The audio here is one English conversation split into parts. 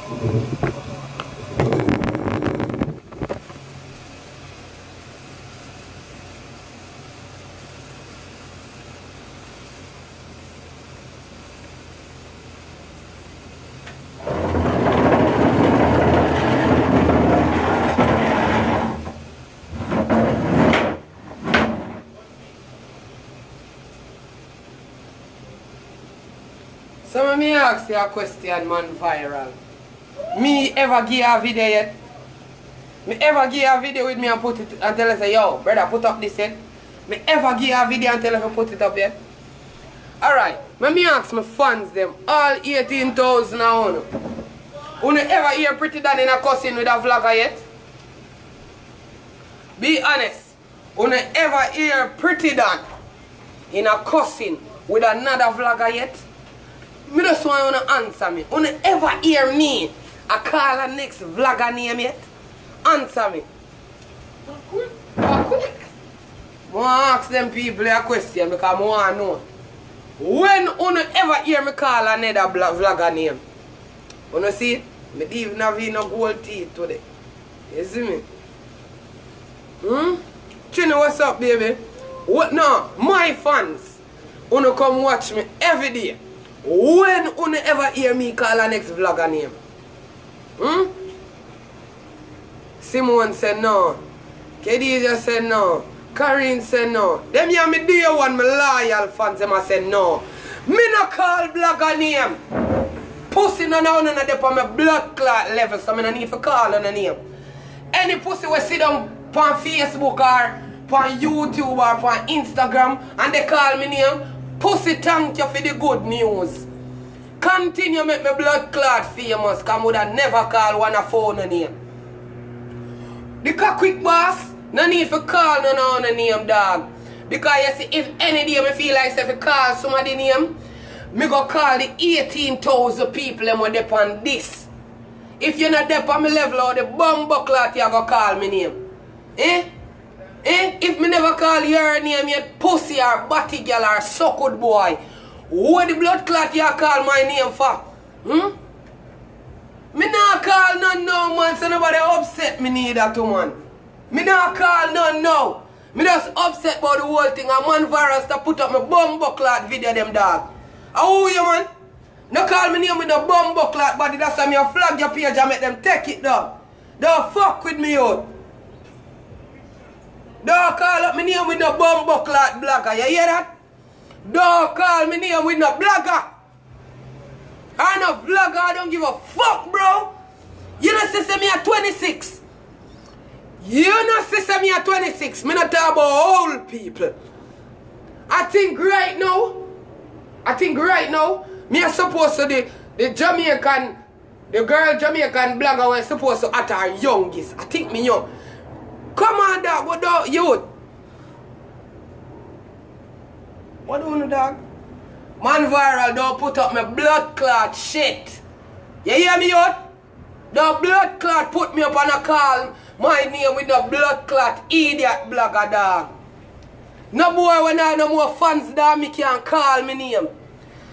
So let me ask you a question, man, viral. Me ever give a video yet? Me ever give a video with me and put it and tell us, yo, brother, put up this yet? Me ever give a video and tell us to put it up yet? Alright, let me ask my fans them, all 18,000 now. You ever hear Prettii Dan in a cussing with a vlogger yet? Be honest. You ever hear Prettii Dan in a cussing with another vlogger yet? Me just want you to answer me. You ever hear me I call a next vlogger name yet? Answer me. Kaquick. I want to ask them people a question because I want to know. When you ever hear me call another vlogger name? You see it? I don't even have no gold teeth today. You see me? Chino, what's up, baby? What now? My fans, you come watch me every day. When you ever hear me call a next vlogger name? Simone said no. Khadija said no. Karine said no. Them hear me day one, my loyal fans, them a say no. Me no call vlogger name. Pussy no now no dey on my blood clot level, so me no need to call on a name. Any pussy we sit down on Facebook or on YouTube or on Instagram and they call me name, pussy thank you for the good news. Continue make my blood clot famous, cause I would have never call one a phone a name. The kaquick boss, no need for call no name, dog. Because you see, if any day I feel like if I call somebody name, me go call the 18,000 people them on on this. If you're not there on my level or the bumbo clot, you go call me name. If me never call your name yet, pussy or batty girl or so good boy, what the blood clot you call my name for? Me not call none no man, so nobody upset me neither too, man. Me not call none no. Me just upset about the whole thing. A man virus to put up my bumbo clot video them dog. How you, man? No call me name with the bumbo clot body, that's why me a flag your page and make them take it down. Don't fuck with me out. Don't call up me name with the bumbo clot blogger, you hear that? Don't call me name with no blogger. I'm a vlogger, I don't give a fuck, bro. You know sister me at 26. You know sister me at 26. Me not talk about old people. I think right now, me are supposed to the Jamaican, the girl Jamaican blogger was supposed to at her youngest. I think me young. Come on, dog, what do you? What do you know, dog? Man viral, don't put up my blood clot shit. You hear me out? The blood clot put me up on a call my name with the blood clot idiot blogger, dog. No boy when I no more fans dog, me can't call me name.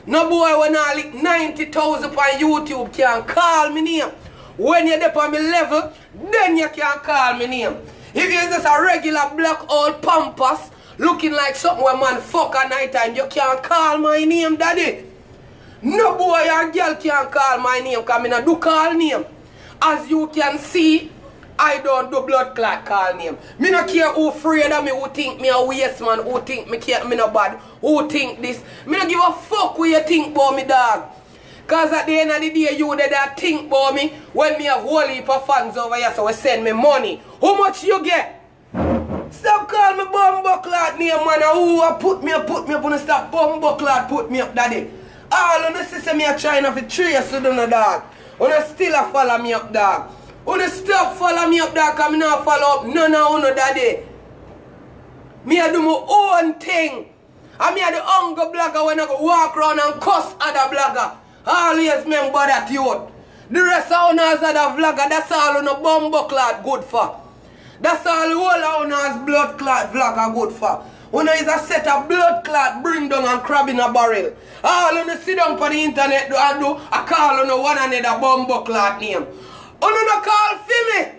No boy when I like 90,000 on YouTube can't call me name. When you're up on my level, then you can't call me name. If you're just a regular black old pampas looking like something where man fuck at night time, you can't call my name, daddy. No boy or girl can't call my name because I do call name. As you can see, I don't do blood clot call name. Me no care who afraid of me, who think me a waste man, who think me can't, me no bad, who think this. Me no give a fuck what you think about me, dog. Cause at the end of the day, you that think about me when me have whole heap of fans over here, so we send me money. How much you get? Stop calling me bumbo clot name, man. Who put me up on stop bumbo clot put me up, daddy. All on the system me are trying to trace to them, dog. On still a follow me up, dog. On stop follow me up, dog, because I not follow up none of you, daddy. Me a do my own thing. And me a the hunger blogger when I go walk around and cuss other blogger. Always remember that, youth. The rest of us other vlogger, that's all on a bumbo clot good for. That's all the whole of us blood clot vlogger good for. Una is a set of blood clot bring down and crab in a barrel. All on the sit down on the internet and do a call on one another bumbo clot name. Una no call for me.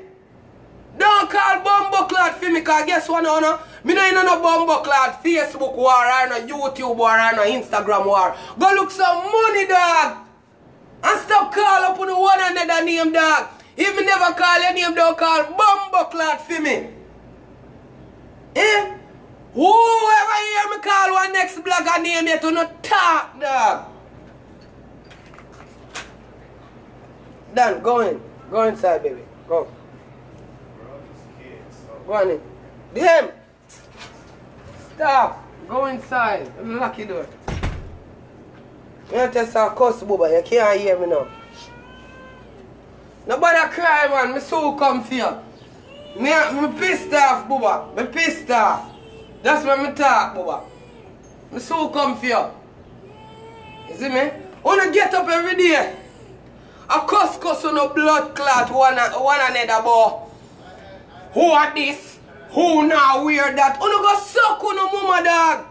Don't call bumbo clot for me, because guess what now? Me no in no bumbo clot Facebook war or no YouTube war or no Instagram war. Go look some money, dog. And stop call up on one another name, dog. If me never call your name, don't call bumbo clot for me. Eh? Whoever hear me call one next blogger name yet to not talk, dog. Dan, go in. Go inside, baby. Go. Go on in. Them! Stop! Go inside. Lock your door. You just a cuss, Bubba. You can't hear me now. Nobody cry, man. Me so come for you. Me pissed off, Bubba. Me pissed off. That's when me talk, Bubba. Me so come for you. You see me? Wanna get up every day. A cuss on a blood clot one another, boy. Who are this? Who now wear that? Wanna go suck on a mama, dog.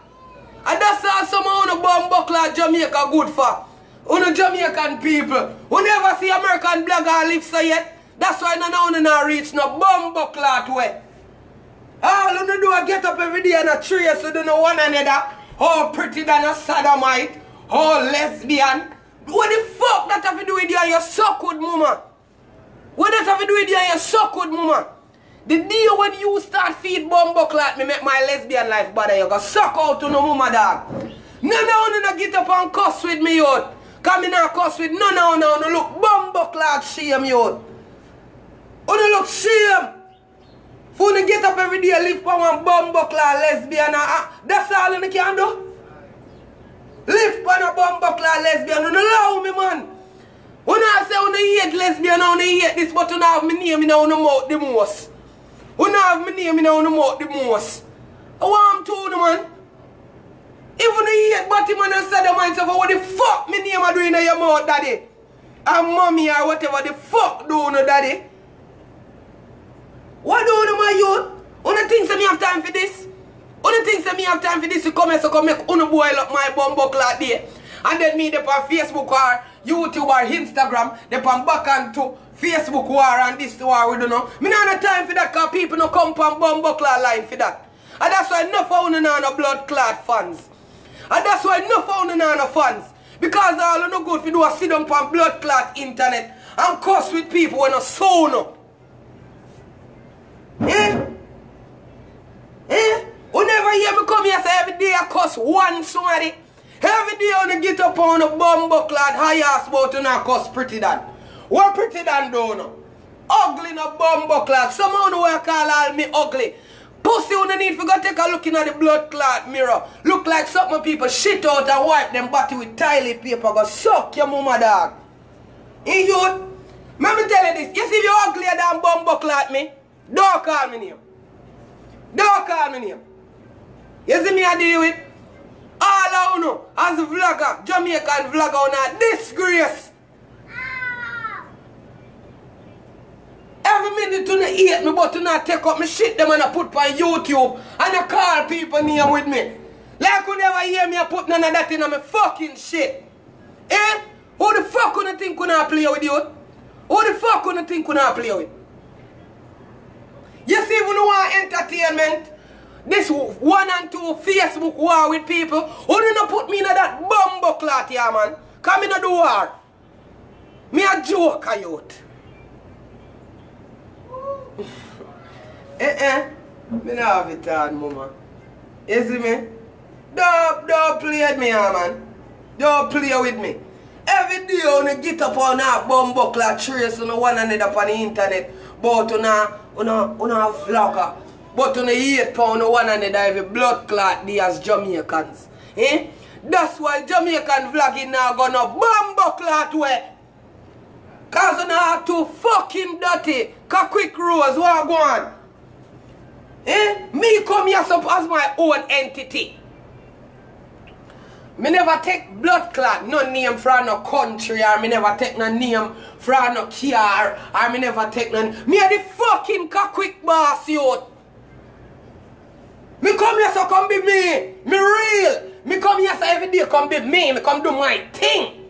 And that's how some of the bumbo clot Jamaica good for. On Jamaican people. Who never see American blogger live so yet. That's why none of them reach no bumbo clot way. All you do is get up every day and a tree so they know one another. How pretty than a sodomite. How lesbian. What the fuck that have to do with you and your suck with mama? What that have to do with you and your suck with mama? The day when you start feed bumbo clot me make my lesbian life better. You go suck out to no mama, dog. None of you get up and cuss with me out. Come in and cuss with none of you. Look bumbo clot shame you out. You look shame. For you get up every day live for one bumbo clot lesbian. That's all you can do. Live for a bumbo clot lesbian. You allow me, man. When I say you hate lesbian, you hate this, but you don't have my name in your mouth the most. You don't have my name in your mouth the most. I want to, man. Even you hate body man and say the mind of what the fuck my name are doing in your mouth, daddy. And mommy or whatever the fuck do you, daddy. What do you, my youth? You think that me have time for this? You think that me have time for this to come here so come make you boil up my bumbo clot there? And then me dey on Facebook or YouTube or Instagram, they on back on to Facebook war and this war, we don't know. Me not have time for that because people no come on bumbo clot line for that. And that's why enough of you no blood clot fans. And that's why enough of you no fans. Because all you no good for do is sit down on blood clot internet and cuss with people when no so no. Eh? Eh? You never hear me come here say every day I cuss one somebody. Every day when you get up on a bumbo clot high ass about to not cuss Prettii Dan. What Prettii Dan do now? Ugly no bumbo clot. Someone who I call all me ugly. Pussy you need to go take a look in at the blood clot mirror. Look like some people shit out and wipe them body with toilet paper. Go suck your mama, dog. In youth, let me tell you this. You see you uglier than bumbo clot me? Don't call me name. Don't call me name. You see me I deal with? All I know as a vlogger, Jamaican vlogger on a disgrace. Every minute you hate me, but you not take up my shit them and I put on YouTube and I call people name with me. Like you never hear me I put none of that in my fucking shit. Eh? Who the fuck you think you not play with you? Who the fuck you think you not play with? You see when you want entertainment, this 1 and 2 Facebook war with people, who do not put me in that bumbo clot here, man? Come in the war. Me a joke, youth. Me not have it on, mama. You see me? Don't play with me, man. Don't play with me. Every day when you get up on that bumbo clot trace on one another on the internet, but you a vlogger. But on the 8 pound one another every blood clot they as Jamaicans. Eh? That's why Jamaican vlogging now gonna bumbo clot way. Cause you have too fucking dirty. Kaquick rose, what go on? Eh? Me come here as my own entity. Me never take blood clot, no name from no country, or me never take no name from no car, or me never take no... Me are the fucking kaquick boss, youth. Me come here so come be me. Me real. Me come here so every day come be me. Me come do my thing.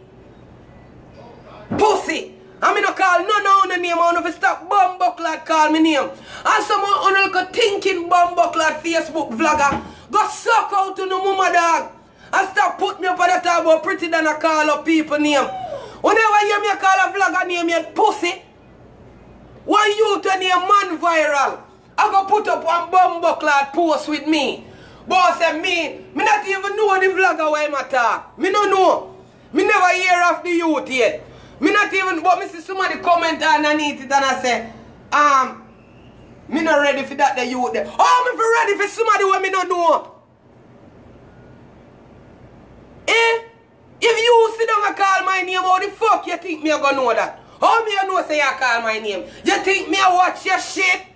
Pussy. I me no call no name. I don't stop bumbuckler call me name. And someone on a thinking bumbuckler Facebook vlogger. Go suck out to no mama dog. And stop put me up on the talk about Prettii than I call up people name. Whenever you hear me call a vlogger name, you pussy. One youth when you man viral. I go put up one bumbuckler post with me. Boss said me not even know the vlogger why I talk. Me no know. Me never hear of the youth yet. Me not even, but me see somebody comment underneath it and I say, me not ready for that the youth there. Oh, me for ready for somebody who me not know. Eh? If you sit down and call my name, how the fuck you think me I gonna know that? How me I know say you call my name? You think me I watch your shit?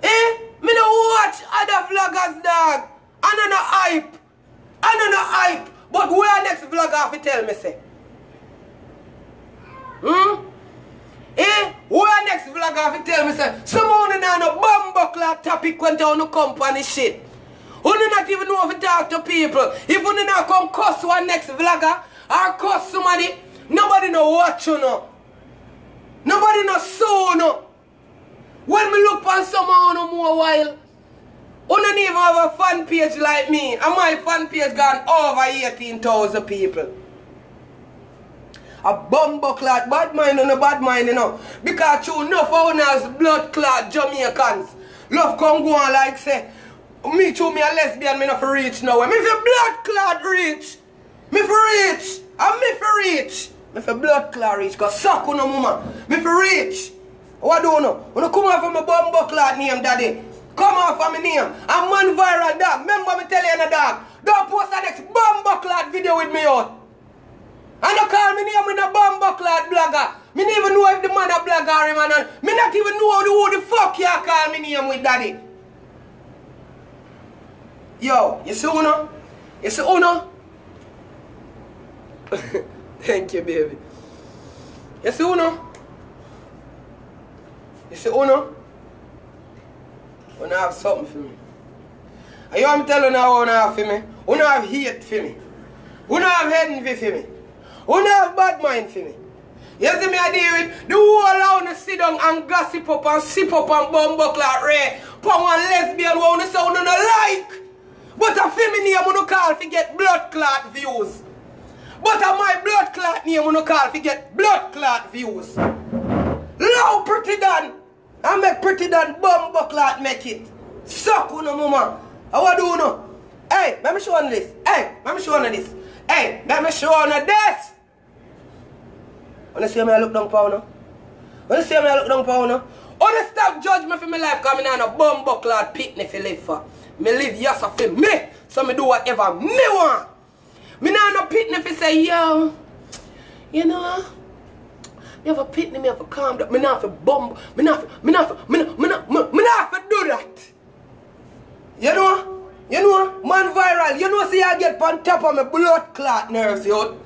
Eh? Me no watch other vloggers, dog. I no hype. I no hype. But where next vlogger have to tell me say? Eh? Where next vlogger have to tell me say? Someone on no bumbuckler topic went on no company shit. Who do not even know how to talk to people. If you do not come cuss one next vlogger or cuss somebody, nobody no watch you no. Nobody no sue no. When me look on someone no more while, who don't even have a fan page like me, and my fan page gone over 18,000 people. A bumbuckler bad mind and a bad mind, you know. Because you know foreigners, blood clot Jamaicans. Love come go on like say, me too, me a lesbian, me not for reach now. Me for blood clot reach. Me for reach. And me for reach. Me for blood clot reach. Cause suck on no mama. Me for reach. What do you know? When you come off from a bumbuckler name, daddy. Come off from my name. I'm man viral dog. Remember me tell you in a dog. Don't post the next bumbuckler video with me out. And you call me name with a bumbuckler blogger. Me don't even know if the man a blogger or man. Me not even know who the fuck you call me name with daddy. Yo, you see Uno? You see Uno? Thank you, baby. You see Uno? You see Uno? Uno have something for me. And you want me to tell you now what Uno have for me? Uno have hate for me. Uno have envy for me. Uno have bad mind for me. You see me I deal with the whole Uno sit down and gossip up and sip up and bumbuckler ray. Put one lesbian who Uno say Uno no like. But a feminine I'm gonna call to get blood clot views. But a my blood clot name I'm gonna call to get blood clot views. Low Prettii done. I make Prettii done bumbuckler make it. Suck Uno mama. How do you know? Hey, let me show you this. Hey, let me show you this. Hey, let me show you this. Wanna see me I look down for Uno? Wanna see me I look down for Uno? Wanna stop judge me for my life because I'm not a bumbuckler picnic for live for. Me live yes for me, so me do whatever me want. Me not no pitney if say, yo, you know, me have a pitney, me have a calm down, me not for bum, me not for do that. You know, man viral, you know see I get on top of my blood clot nerves, yo.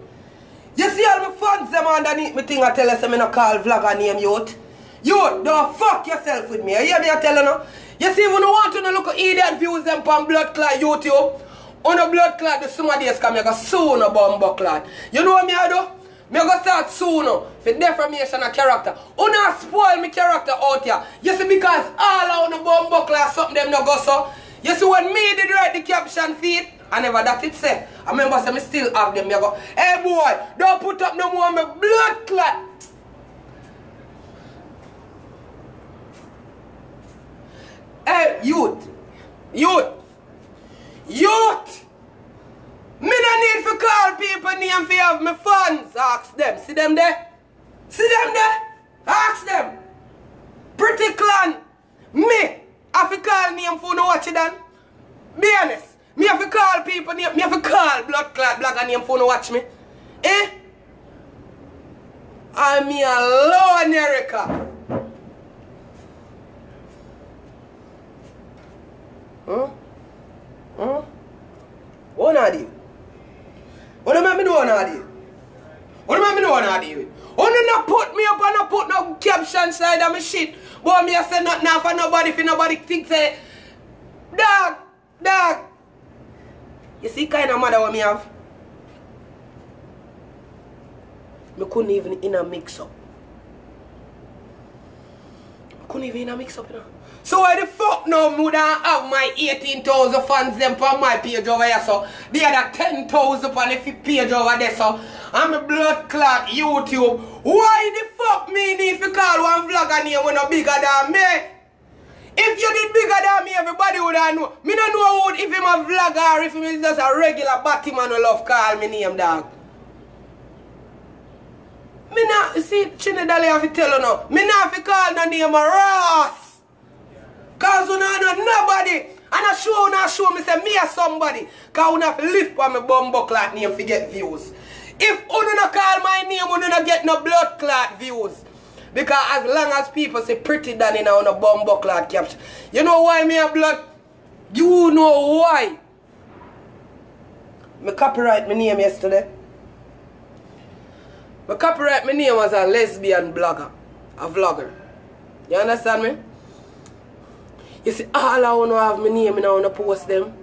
You see all my fans them underneath me thing I tell us me no call vlogger name, yo. Yo, don't fuck yourself with me, you hear me I tell you no? You see, when you want to look at idiot views them on blood clot YouTube, on a blood clot the some days come, you go soon a bumbuckler. You know what me I do? Me go start soon for defamation of character. You not spoil me character out here. You see, because all on the bumbuckler something them no go so. You see, when me did write the caption feed, I never that it say. I remember say me still have them. You go, hey boy, don't put up no more me blood clot. Hey, youth! Me no need to call people name for have my fans. Ask them. See them there? See them there? Ask them. Prettii clan. Me have to call name for no watch it done. Be honest. Me have to call people name. Me have to call blood clot blogger name for no watch me. Eh? I'm me alone, Erica. What do I do? What do I do? What do I do? What do I do? What do not put me up and not put no caption side of my shit. But me I say nothing now for nobody if nobody think say Dog. You see kind of mother what me have? Me couldn't even in a mix up. You know. So why the fuck now me don't have my 18,000 fans them for my page over here, so the other 10,000 on the page over there, so I'm a blood clot YouTube. Why the fuck me need to call one vlogger name when no bigger than me? If you did bigger than me, everybody would have know. Me don't know who, if him a vlogger or if him is just a regular Batman who love call me name, dog. Me not, see, Chinedale have to tell you now. Me not have to call no name a Ross. Cause you don't know nobody. And I show me say me or somebody. Cause you have to lift on my bumbo clot name to get views. If you don't call my name, you don't get no blood clot views. Because as long as people say Prettii Danny now on a bumbo clot caption. You know why me a blood? You know why? Me copyright my name yesterday. Me copyright my name as a lesbian blogger. A vlogger. You understand me? You see, all I want to have my name and I want to post them.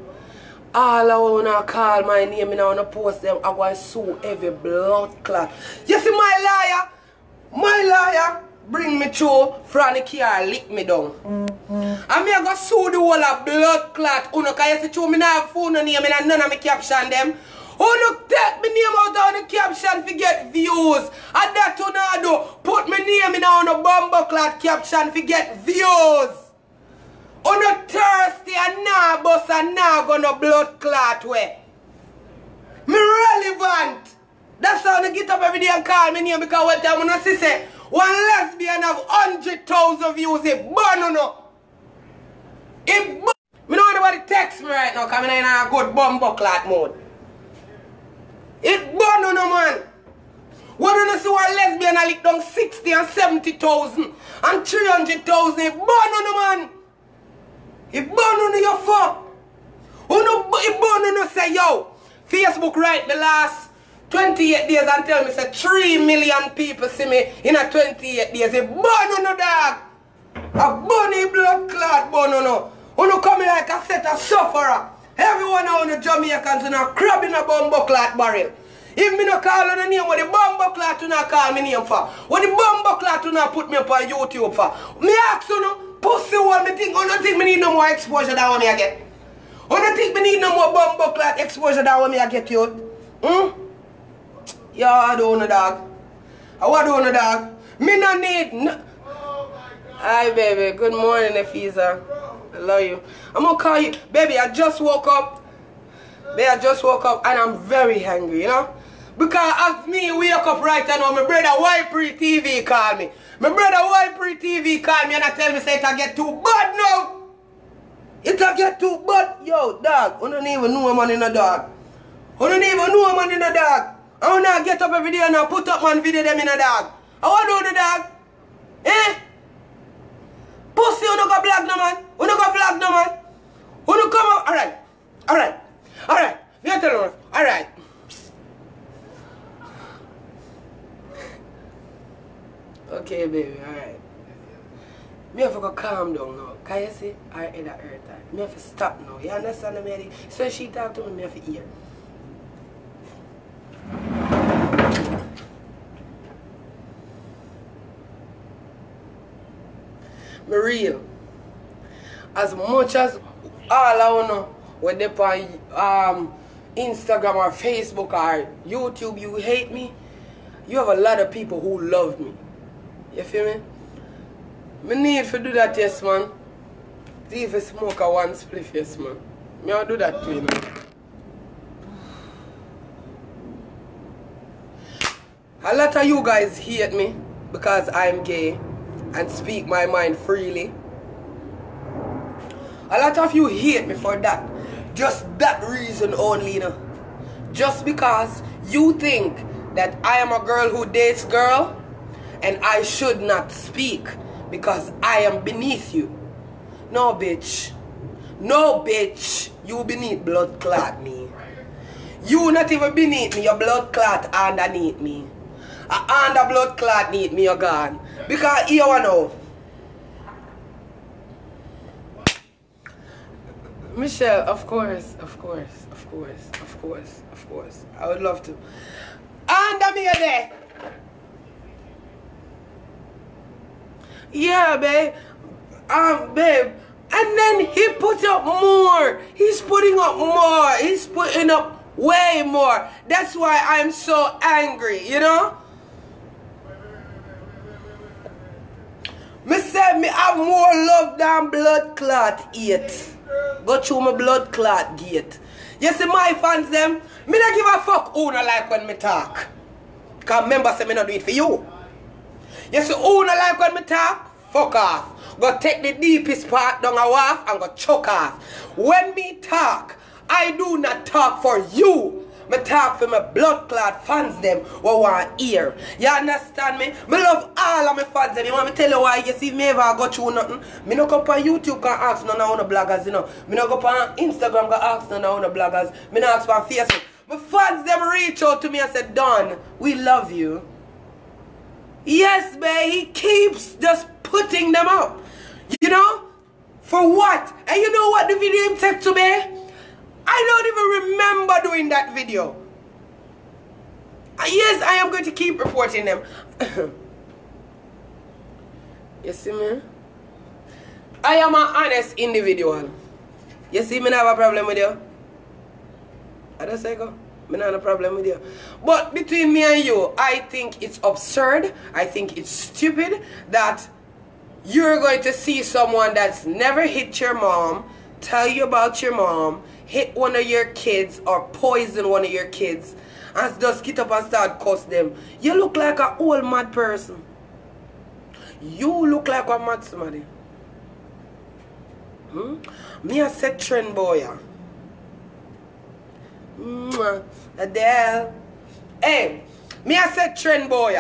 All I want to call my name and I want to post them. I want to sue every blood clot. You see my liar bring me through from the car lick me down. And me I go sue the whole of blood clot. Because you see through me not have phone name and none of me caption them. Who take my name out of the caption to get views? And that who not do. Put my name in on a bumbo clot caption to get views. Who not thirsty and nah bust and nah gonna blood clot way. Me relevant. That's how I get up every day and call my name because what time when I see say one lesbian have 100,000 views, it burn no. It burn. Me know anybody text me right now because I'm in a good bumbo clot mode. It burn no man. When you see one lesbian I lick down 60 and 70,000 and 300,000, it burn no man. It burn on your fuck. It burn on say yo. Facebook right the last 28 days and tell me say 3 million people see me in a 28 days. It burn on the dog. A bunny blood clot burn on. You come like a set of sufferer. Everyone on the Jamaicans in a crab in a bumbo clot barrel. If me no call on the name, what the bumbo clot do not call me name for? What the bumbo clot do not put me up on YouTube for? Me ask you no, pussy one, me think, I don't think me need no more exposure than what me I get. I don't think me need no more bumbo clot exposure than what me I get you. Yeah, I don't know dog. I don't know dog. Me no need no. Hi baby, good morning Efiza. I love you. I'm gonna call you. Baby, I just woke up. Baby, I just woke up and I'm very hungry, you know? Because as me wake up right now, my brother Prettii TV call me. My brother Prettii TV call me and I tell me say it get too bad now. It get too bad. Yo, dog, I don't even know a man in a dog. I don't even know a man in a dog. I don't know get up every day and I put up man video them in a dog. I want to do the dog. Eh? Pussy, you don't go black no man. You don't go black no man. You don't come up. Alright. Me tell you. Alright. Okay, baby, alright. Me have to go calm down now. Can you see? Our head at hurt. Me have to stop now. You understand me? So she talk to me, me have to hear. Me real. As much as all I wanna when they on Instagram or Facebook or YouTube you hate me, you have a lot of people who love me. You feel me? Me need to do that, yes man. See if I smoke a one spliff, yes man. Me I'll do that too, you know. A lot of you guys hate me because I'm gay and speak my mind freely. A lot of you hate me for that. Just that reason only, you know. Just because you think that I am a girl who dates girl and I should not speak because I am beneath you. No, bitch. No, bitch. You beneath blood clot me. You not even beneath me. Your blood clot underneath me. Under blood clot need me, you're gone. Because you know. Michelle, of course, of course, of course, of course, of course. I would love to. And I'm here there. Yeah, babe. Babe. And then he put up more. He's putting up more. He's putting up way more. That's why I'm so angry, you know? Me said me have more love than blood clot hate. Go through my blood clot gate. You see my fans them? Me not give a fuck who not like when me talk. Because remember say me not do it for you. You see who not like when me talk? Fuck off. Go take the deepest part down a waff and go choke off. When me talk, I do not talk for you. Me talk for my blood clot fans them who want hear. You understand me? Me love all of my fans them. You want me tell you why? You see me ever go through nothing? Me no come on YouTube can ask none of the bloggers, you know. Me no go on Instagram can ask none of the bloggers. Me no ask on Facebook. My fans them reach out to me and say, Don, we love you. Yes, babe, he keeps just putting them up. You know? For what? And you know what the video him said to me? I don't even remember doing that video. Yes, I am going to keep reporting them. You see me? I am an honest individual. You see me not have a problem with you? I don't say go. Me not have a problem with you. But between me and you, I think it's absurd. I think it's stupid that you're going to see someone that's never hit your mom, tell you about your mom, hit one of your kids or poison one of your kids and just get up and start cuss them. You look like an old mad person. You look like a mad somebody. Me a set trend boy. Adele. Hey, me a set trend boy.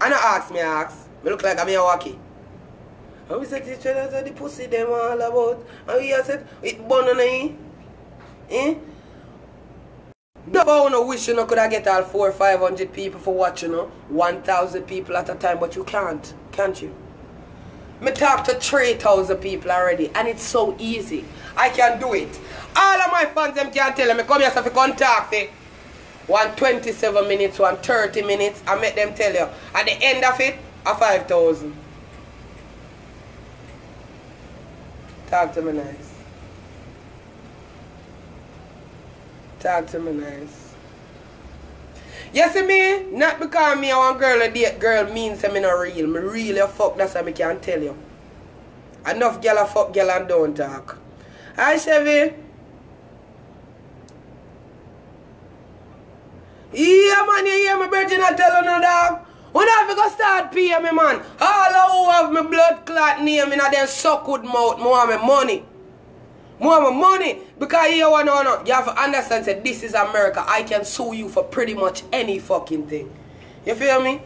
And I ask me, me look like I'm a walkie. And we said, teacher, that's the pussy them all about. And we said, it burn on it. Eh? Never wanna wish you know could I get all 400 or 500 people for watching, you know, 1,000 people at a time, but you can't you? Me talk to 3,000 people already, and it's so easy. I can do it. All of my fans them can tell me come here so if you come talk for 127 minutes, 130 minutes, I make them tell you. At the end of it, a 5,000. Talk to me nice. Talk to me nice. You see me? Not because me and one girl a date girl means me not real. Me really fuck, that's what I can tell you. Enough girl a fuck girl and don't talk. Hi Chevy. Yeah man, you hear me virgin I tell you no dog. When I have to start paying me, man. All who have my blood clot name in them suck good mouth, more my money. More my money. Because you know, you have to understand that this is America. I can sue you for pretty much any fucking thing. You feel me?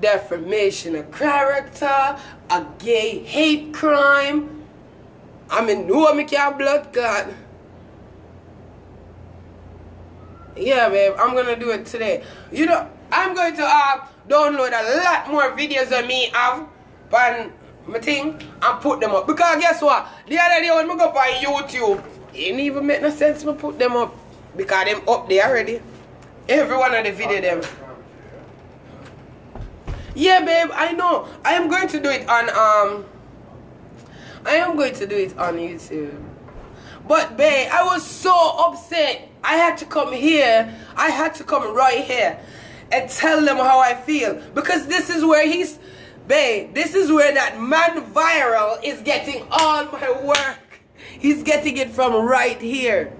Defamation of character, a gay hate crime. I mean, no me can't blood clot. Yeah, babe, I'm gonna do it today. You know, I'm going to download a lot more videos of me have on my thing and put them up. Because guess what? The other day when I go up on YouTube, it didn't even make no sense to put them up. Because them up there already. Every one of the video them. Yeah, babe, I know. I am going to do it on YouTube. But babe, I was so upset. I had to come here. I had to come right here and tell them how I feel. Because this is where this is where that man viral is getting all my work. He's getting it from right here.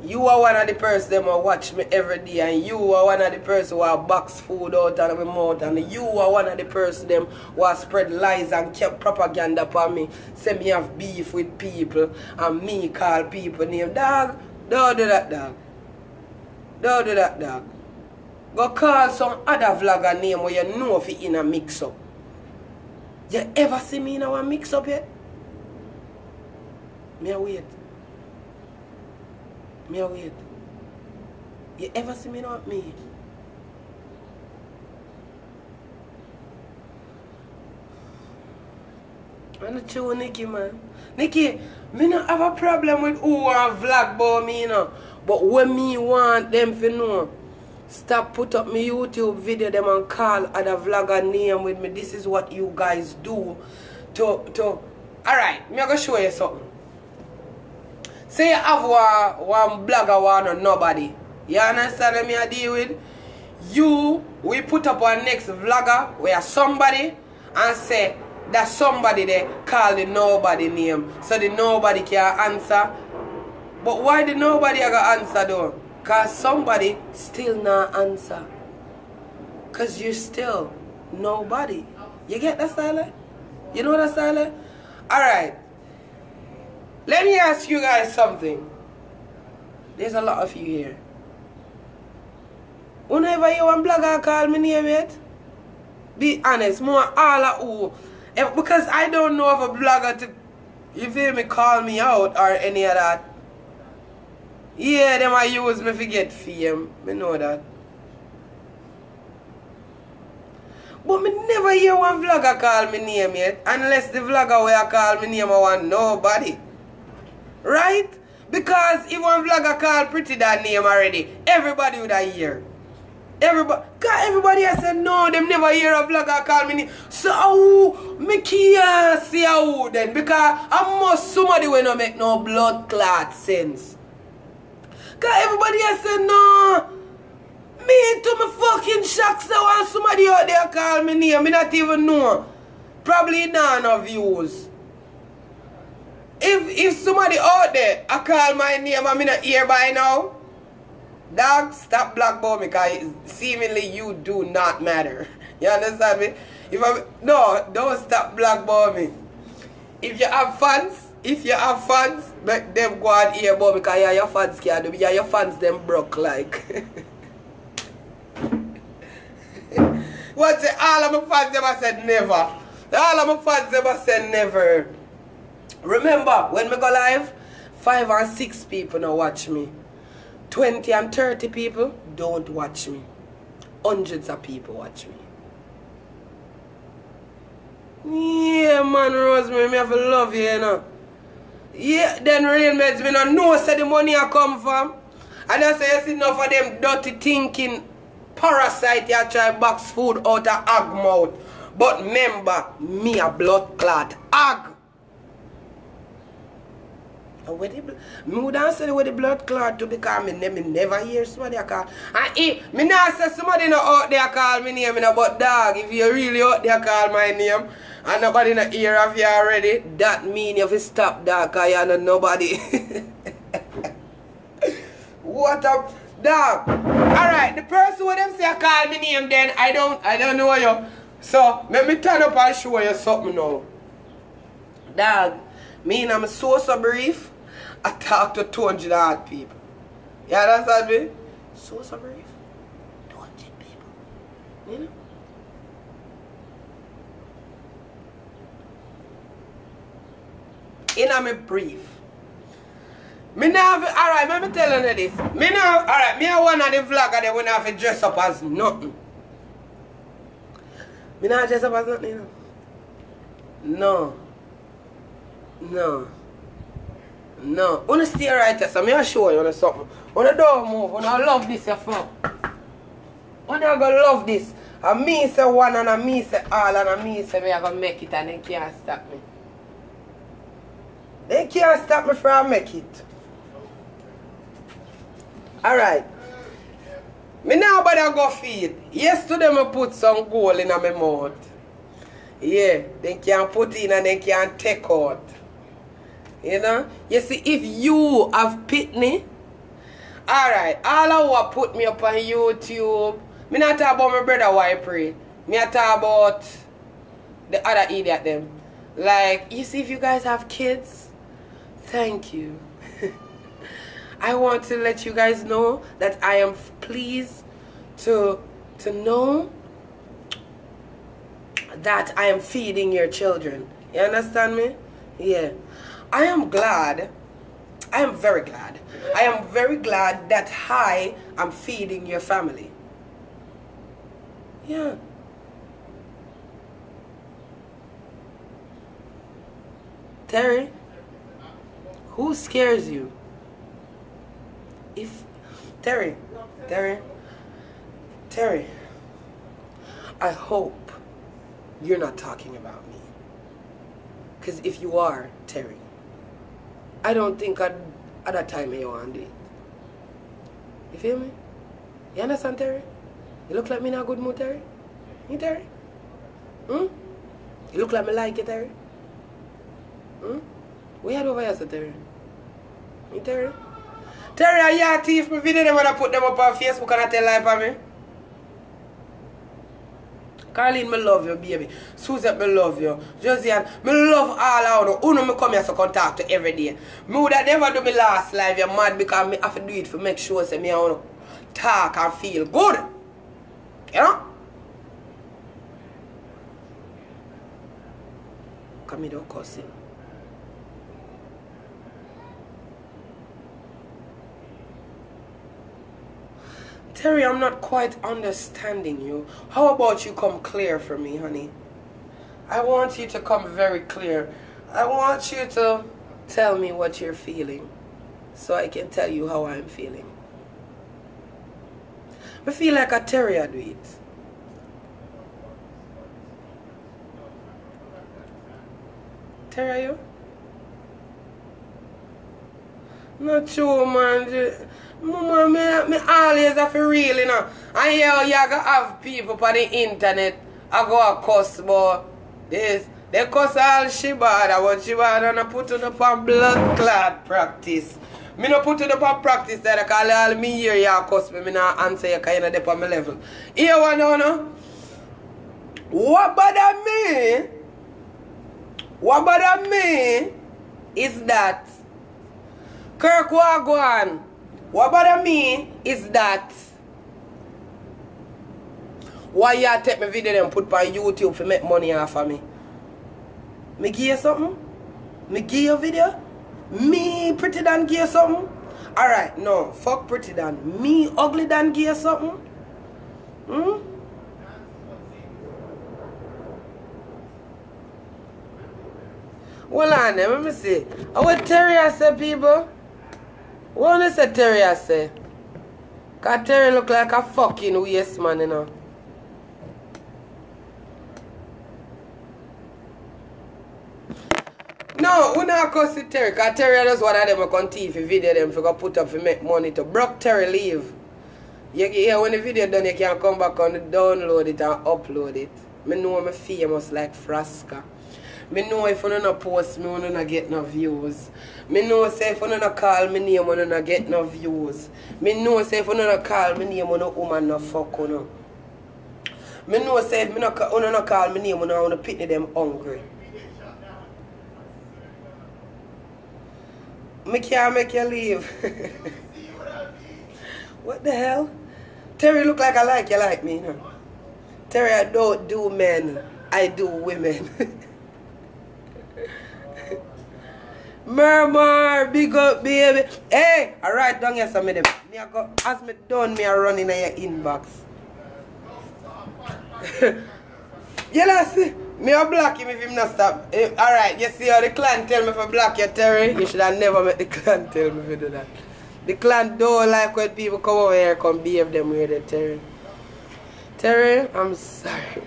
You are one of the person that watch me every day, and you are one of the person who box food out of my mouth, and you are one of the person them who spread lies and kept propaganda upon me. Say me have beef with people, and me call people name. Dog, don't do that, dog. Don't do that, dog. Go call some other vlogger name where you know if it in a mix up. You ever see me in a mix up yet? Me a wait. Me a wait. You ever see me not me? I'm not sure Nikki, man. Nikki, me not have a problem with who want vlog about me, you know. But when me want them to know, stop put up my YouTube video them and call other vlogger name with me. This is what you guys do to alright, me gonna show you something. Say you have one blogger one or nobody. You understand what me I deal with? We put up our next vlogger where somebody and say that somebody there call the nobody name. So the nobody can answer. But why the nobody I got answer though? Cause somebody still not answer. Cause you're still nobody. You get that style? You know that style? Alright. Let me ask you guys something. There's a lot of you here. Whenever you want blogger call me name yet? Be honest, more all of who. Because I don't know if a blogger to, you feel me, call me out or any of that. Yeah, them I use me to get fame. I know that. But me never hear one vlogger call me name yet. Unless the vlogger will call me name I want nobody. Right? Because if one vlogger call Prettii that name already, everybody would have hear. Everybody has said no, them never hear a vlogger call me name. So how me can't see how then? Because I must somebody will not make no blood clot sense. Because everybody has said no. Me to me fucking shocked so when somebody out there call me name, me not even know. Probably none of views. If somebody out there I call my name and me not hear by now, dog, stop blackball me because seemingly you do not matter. You understand me? No, don't stop blackball me. If you have fans, make them go and hear about me because yeah, your fans can't do. Yeah, your fans them broke like. What's it? All of my fans never said never. All of my fans never said never. Remember, when me go live, 5 or 6 people now watch me. 20 and 30 people don't watch me. Hundreds of people watch me. Yeah, man, Rosemary, me have to love you, you know. Yeah, then real meds, me no know say the money I come from. And I say, you see enough of them dirty thinking parasite you try box food out of hog mouth. But remember, me a blood clot hog. Me would answer with the blood clot to because me never hear somebody call. And me not say somebody no out there call me name, but dog, if you really out there call my name and nobody not hear of you already, that mean you have to stop dog because you know nobody. What up, dog? Alright, the person who them say call me name then I don't know you. So let me turn up and show you something now. Dog, me and I'm so brief. I talk to 200 odd people. You understand me? So brief. 200 people. You know? In my brief. Me now alright, let me tell you this. Me now, alright, me are one of the vloggers that when I have to dress up as nothing. Me not dress up as nothing, you know? No. No. Wanna stay right there, so me I show you something. Wanna don't move, wanna love this your phone. Wanna go love this. And me say one and I me say all and I me say me I gonna make it and they can't stop me. They can't stop me from make it. Alright. Me now better go feed. Yesterday I put some gold in my mouth. Yeah, they can put in and they can take out. You know? You see, if you have pitney, alright, all of what put me up on YouTube, me not talk about my brother why I pray. Me not talk about the other idiot them. Like, you see, if you guys have kids, thank you. I want to let you guys know that I am pleased to know that I am feeding your children. You understand me? Yeah. I am glad. I am very glad. I am very glad that I am feeding your family. Yeah. Terry, who scares you? Terry, I hope you're not talking about me. Because if you are, Terry, I don't think at that time you want it. You feel me? You understand, Terry? You look like me in a good mood, Terry? You, Terry? You look like me like you, Terry? What you had over here, Terry? You, Terry? Terry, are you a thief? My video, when I put them up on Facebook and I tell lie for me? Carlene, me love you, baby. Suzette, me love you. Josiane, me love all of you. Uno, me come here to contact you every day. Me would have never do my last live, you're mad, because me have to do it to make sure that me want to talk and feel good. You know? Come here, don't cuss him. Terry, I'm not quite understanding you. How about you come clear for me, honey? I want you to come very clear. I want you to tell me what you're feeling so I can tell you how I'm feeling. I feel like a Terry I do it. Terry, are you? Not true, man. Mama, me always have to real, you know. And yeah, you gotta have people on the internet I go a cuss, but this, they cuss all Shibada, but Shibada not put it up on blood clot practice. Me no put it up on practice that I call all me here, you cuss me, me not answer you because you're not up on my level. Here one now, no? What bother me is that Kirk Wagwan. What bother me is that why you take my video and put on YouTube to make money off of me? Me give you something? Me give you a video? Me Pretty Dan give you something? Alright, no, fuck Pretty Dan. Me Ugly Dan give you something? Hold on, let me see. What Terry I say, people? What wanna say Terry I say? Cause Terry look like a fucking waste man, you know. No, we not cuss Terry, cause Terry just one of them who come TV video them for go put up to make money to broke Terry leave. You hear when the video done you can come back on the download it and upload it. Me know I'm famous like Frasca. Me know if you don't post me, you don't get no views. Me know say if you don't call me name, you don't get no views. Me know say if you don't call me name, you no woman no fuck you know. Me know say if you don't call me name, you don't want to pity them hungry. Me can't make you leave. What the hell? Terry look like I like you like me, you know. Terry, I don't do men, I do women. Murmur, big up, baby. Hey, I write down here some of them. Me I go, as me done, me I run in your inbox. You see, me I block him if him not stop. Alright, you see how the clan tell me for block you, Terry? You should have never met the clan tell me to do that. The clan don't like when people come over here come behave them way, Terry. Terry, I'm sorry.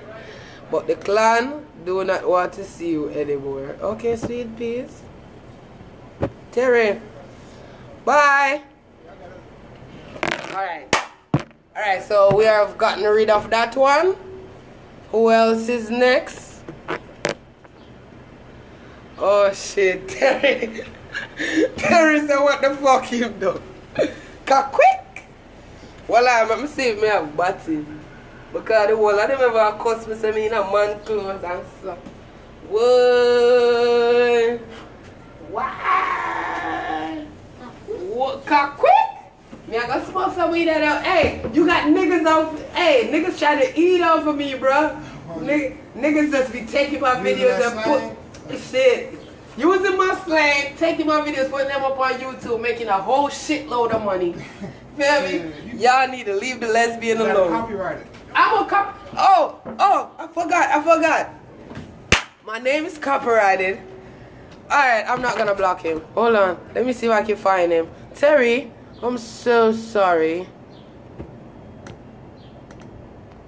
But the clan do not want to see you anymore. Okay, sweet peas. Terry, bye. Alright, so we have gotten rid of that one. Who else is next? Oh shit, Terry. Terry said what the fuck him do? Kaquick? Well, let me see if me have batty. Because the whole of them ever cuss me say me in a man clothes and stuff. Whoa. Why? What? Kaquick? Me I got smoke some weed out. Hey, you got niggas out. Hey, niggas trying to eat off of me, bro. Niggas just be taking my videos and put shit. Using my slang, taking my videos, putting them up on YouTube, making a whole shitload of money. Feel me? Y'all need to leave the lesbian alone. Copyrighted. I'm a cop. Oh, I forgot. My name is copyrighted. Alright, I'm not gonna block him. Hold on. Let me see if I can find him. Terry, I'm so sorry.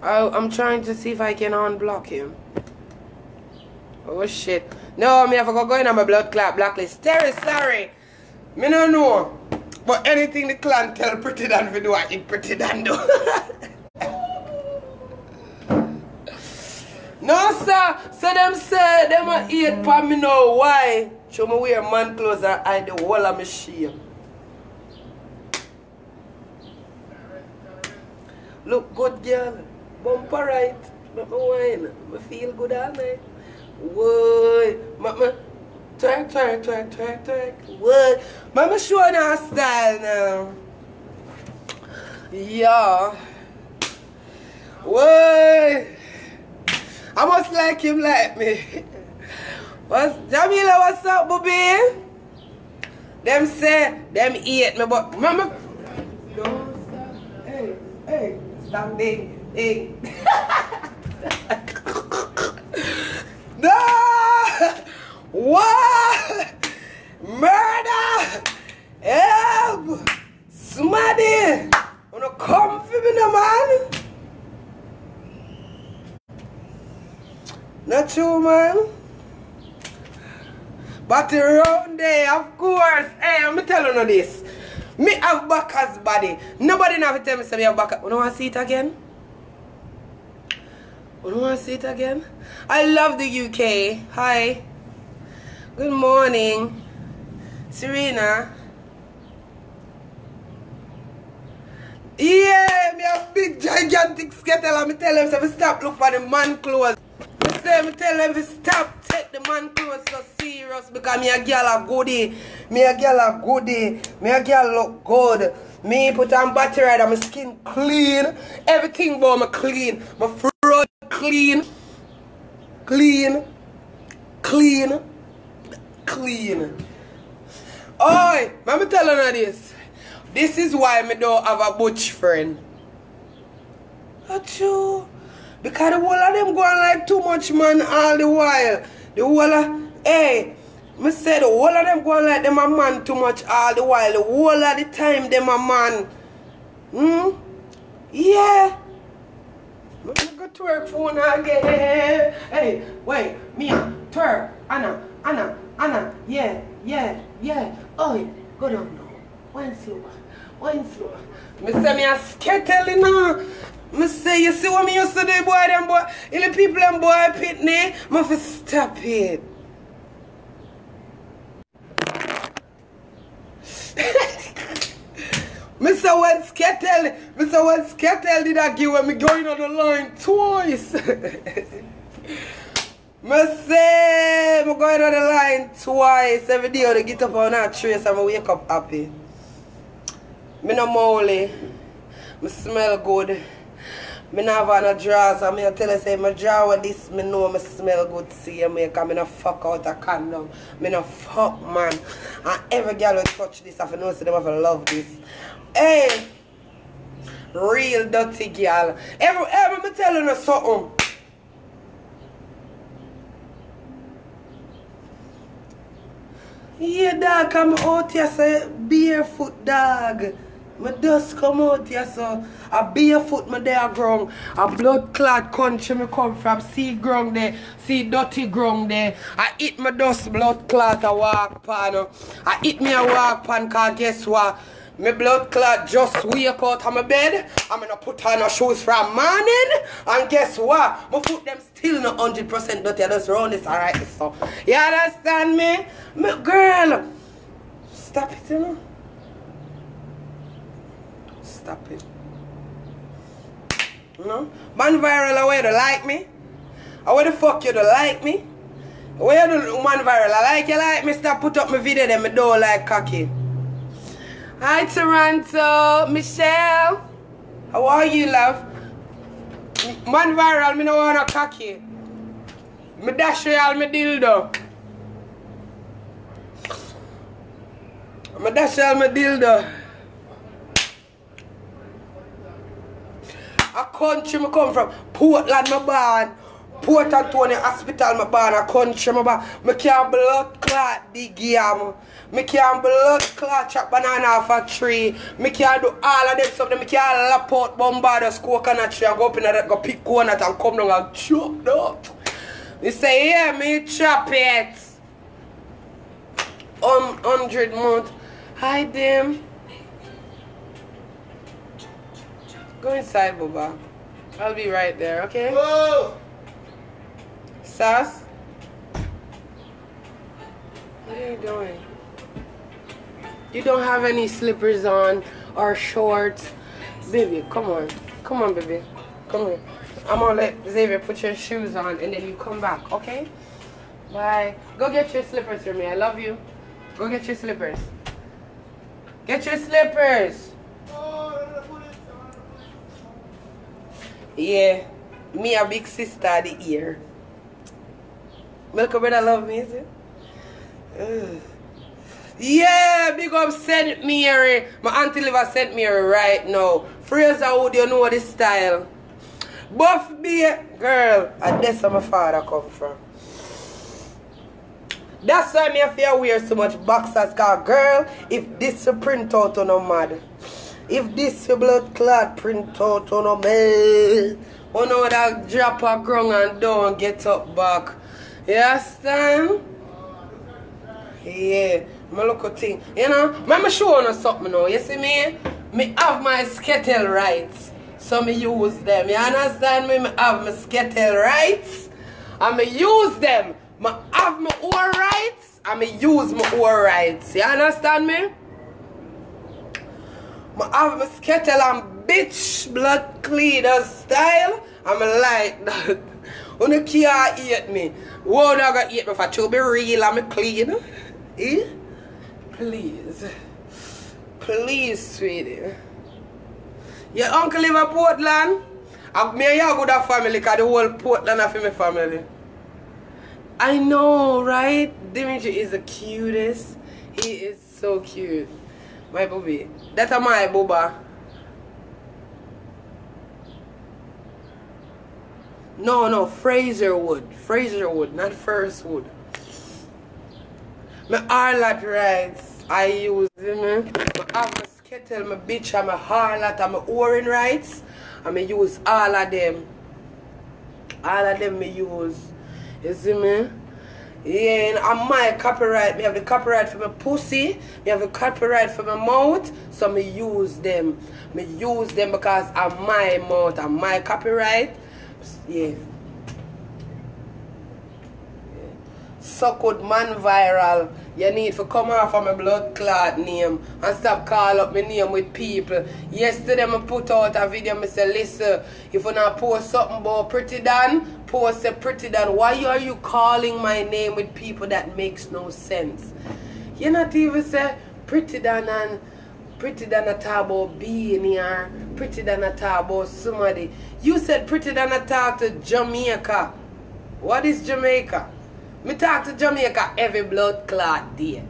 I'm trying to see if I can unblock him. Oh shit. No, me have to go in on my blood clot blacklist. Terry, sorry. Me no know. But anything the clan tell Prettii Dan to do, I think Prettii Dan do. No sir. So them say them a eat for me now. Why? Show me wear man clothes and hide the whole of my shame. Look good girl. Bumper right. Make me whine. Me feel good all night. Whoa. Make me twerk. Whoa. Make me show her style now. Yeah. Whoa. I must like him like me. Jamila, what's up, booby? Them say, them eat me, but mama. Don't stop. Hey, stop big. No! What? Murder! Help! Smaddy! Wanna come for me, no man? Not true, man. But around there, of course. Hey, I'm telling you this. Me have Bacca's body. Nobody never tell me say I have Bacca. You don't want to see it again? You don't want to see it again? I love the UK. Hi. Good morning. Serena. Yeah, me have big gigantic skettle and me tell them to stop look for the man clothes. Me tell them to stop take the man clothes so serious because me a girl a goodie. Me a girl a goodie. Me a girl look good. Me put on battery and my skin clean. Everything about me clean. My throat clean. Clean. Oi, let me tell you this. This is why me don't have a butch friend. Achoo. Because the whole of them going like too much man all the while. The whole of, hey, me say the whole of them going like them a man too much all the while. The whole of the time them a man. Yeah. I'm going to twerk phone again. Hey, wait, Mia, twerk. Anna, yeah. Oh, go down now. Wine slow. Me say me a skettle now. Me say, you see what me used to do, boy, them boy, the people them boy pitney, me fi stop it. Me say when Skettle did I give when me going on the line twice. Me say, me going on the line twice. Every day I get up on that trace and I wake up happy. Me no moly. Me smell good. Me not have no drawers, and me tell you say my draw with this, me know me smell good see me because me no fuck out a condom. Me no fuck man. And every girl will touch this, I know say them have to love this. Hey, real dirty girl. Every me tell you something. Yeah, dog, come out here say barefoot dog. My dust come out here, so a barefoot me there ground. A blood clot country me come from. See ground there, see dirty ground there. I eat my dust blood clot a walk pan. I eat me a walk pan cause guess what? My blood clot just wake out of my bed. I'm gonna put on no shoes from morning. And guess what? My foot them still not 100% dirty. I just round this alright so. You understand me? My girl. Stop it, you know. Stop it. No? Man viral away to like me? Or where the fuck you don't like me? Where you do man viral? I like me, stop put up my video then me don't like cocky. Hi Toronto, Michelle. How are you, love? Man viral, me no wanna cocky. Me dash you all my dildo. Me dash you all my dildo. A country me come from, Portland me born, Port Antonio Hospital, my born a country, me can't blood clot big yam. Me can't blood clot chop banana off a tree. Me can't do all of them stuff. Me can't lap out Bombardos coconut tree and go up in that, go pick coconut and come down and chop up. Me say, yeah, me chop it. 100 months. Hi, them. Go inside, Bubba. I'll be right there, okay? Whoa! Sass? What are you doing? You don't have any slippers on or shorts. Baby, come on. Come on, baby. Come here. I'm gonna let Xavier put your shoes on and then you come back, okay? Bye. Go get your slippers for me. I love you. Go get your slippers. Get your slippers. Yeah. Me a big sister of the ear. Milk brother love me, is it? Yeah, big up St. Mary. My auntie live at St. Mary right now. Fraserwood, you know the style. Buff beer, girl, and that's where my father come from. That's why me have to wear so much boxers, cause girl, if this a print out on no mad. If this a blood clot print out on no man, you know that drop a ground and down get up back. You understand? Yeah, my look at thing. You know, I'm showing you something now. You see me? Me have my skettle rights. So me use them. You understand me? Me have my skettle rights. And me use them. Me have my own rights. And me use my own rights. You understand me? Me have my skettle and bitch blood cleaner style. And me like that. You can't eat me. Won't gonna eat me for to be real and me clean. Eh? Please. Please, sweetie. Your uncle live in Portland? Me and you good a family because the whole Portland is my family. I know, right? Dimitri is the cutest. He is so cute. My booby. That's my booba. No, Fraserwood. Fraserwood, not Firstwood. My harlot rights, I use them. I have my skettle, my bitch, and my harlot, and my orange rights. And I use all of them. All of them I use. You see me? Yeah, and my copyright. I have the copyright for my pussy. I have the copyright for my mouth. So I use them. I use them because I'm my mouth and my copyright. Yeah. So good man viral. You need to come off of my blood clot name and stop calling up my name with people. Yesterday I put out a video. I said, listen, if you not post something about Prettii Dan, post a Prettii Dan. Why are you calling my name with people that makes no sense? You not even say Prettii Dan and Prettii Dan a talk about being here. Prettii Dan a talk about somebody. You said Prettii Dan a talk to Jamaica. What is Jamaica? Me talk to Jamaica every blood clot day.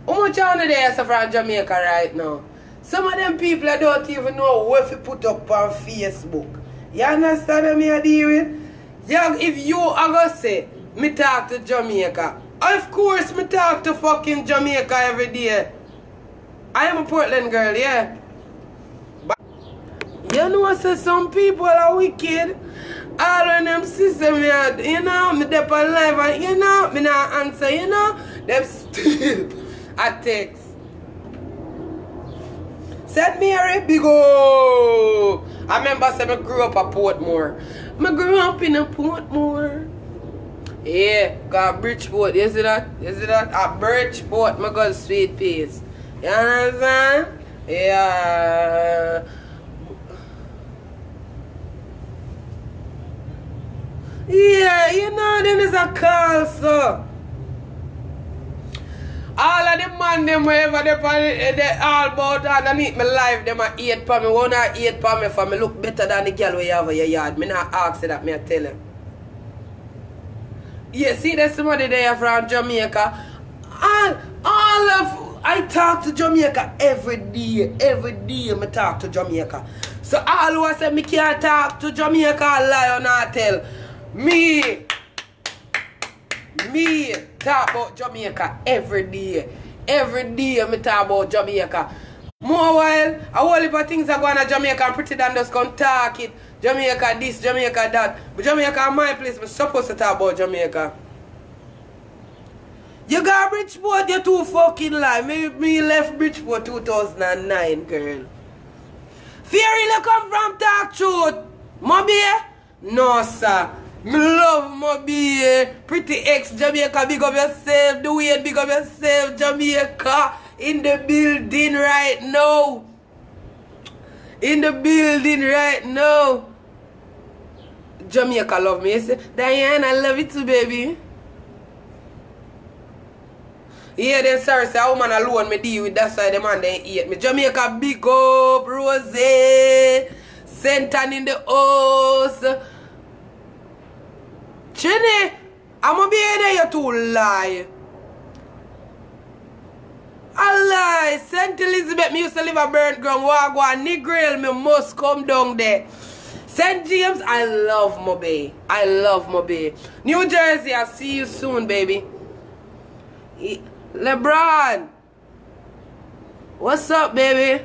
How much on there from Jamaica right now? Some of them people don't even know what to put up on Facebook. You understand what I deal with? Yeah, if you are going to say, me talk to Jamaica. Of course me talk to fucking Jamaica every day. I am a Portland girl, yeah. But you know, so some people are wicked. All of them sisters, you know, me dep on live and you know, me not answer, you know, them still a text. St. Mary, big o. I remember I grew up at Portmore. I grew up in a Portmore. Yeah, got Bridgeport, you see that? You see that? At Bridgeport, I got Sweet Peas. You understand? Yeah. Yeah, you know, them is a call, so. All of the man, them wherever they all about underneath my life, them are 8 for me. One are 8 for me for me look better than the girl where you have in your yard. Me not ask you that, me I tell you. Yeah, see, there's somebody there from Jamaica. I talk to Jamaica every day. Every day I talk to Jamaica. So all who say me can't talk to Jamaica, lie or not tell. Me talk about Jamaica every day. Every day me talk about Jamaica. More while, a whole heap of things are going on Jamaica and Prettii Dan just come talk it. Jamaica this, Jamaica that. But Jamaica is my place, I'm supposed to talk about Jamaica. You got Bridgeport, you're too fucking lie. Me left Bridgeport 2009, girl. Fear you come from talk truth. Mobby? No, sir. Me love Mobby. Prettii X, Jamaica, big up yourself. The way big up yourself, Jamaica. In the building right now. In the building right now. Jamaica love me. You say, Diane, I love you too, baby. Yeah, then sorry, say a woman alone me deal with, that's why the man then hate me. Jamaica big up, Rose, Sentan in the house. Trini, I'ma be there, you too lie. I lie. St. Elizabeth, me used to live a burnt ground, Wagwan, Negril, me must come down there. St. James, I love Mobay. I love Mobay. New Jersey, I'll see you soon, baby. LeBron, what's up, baby?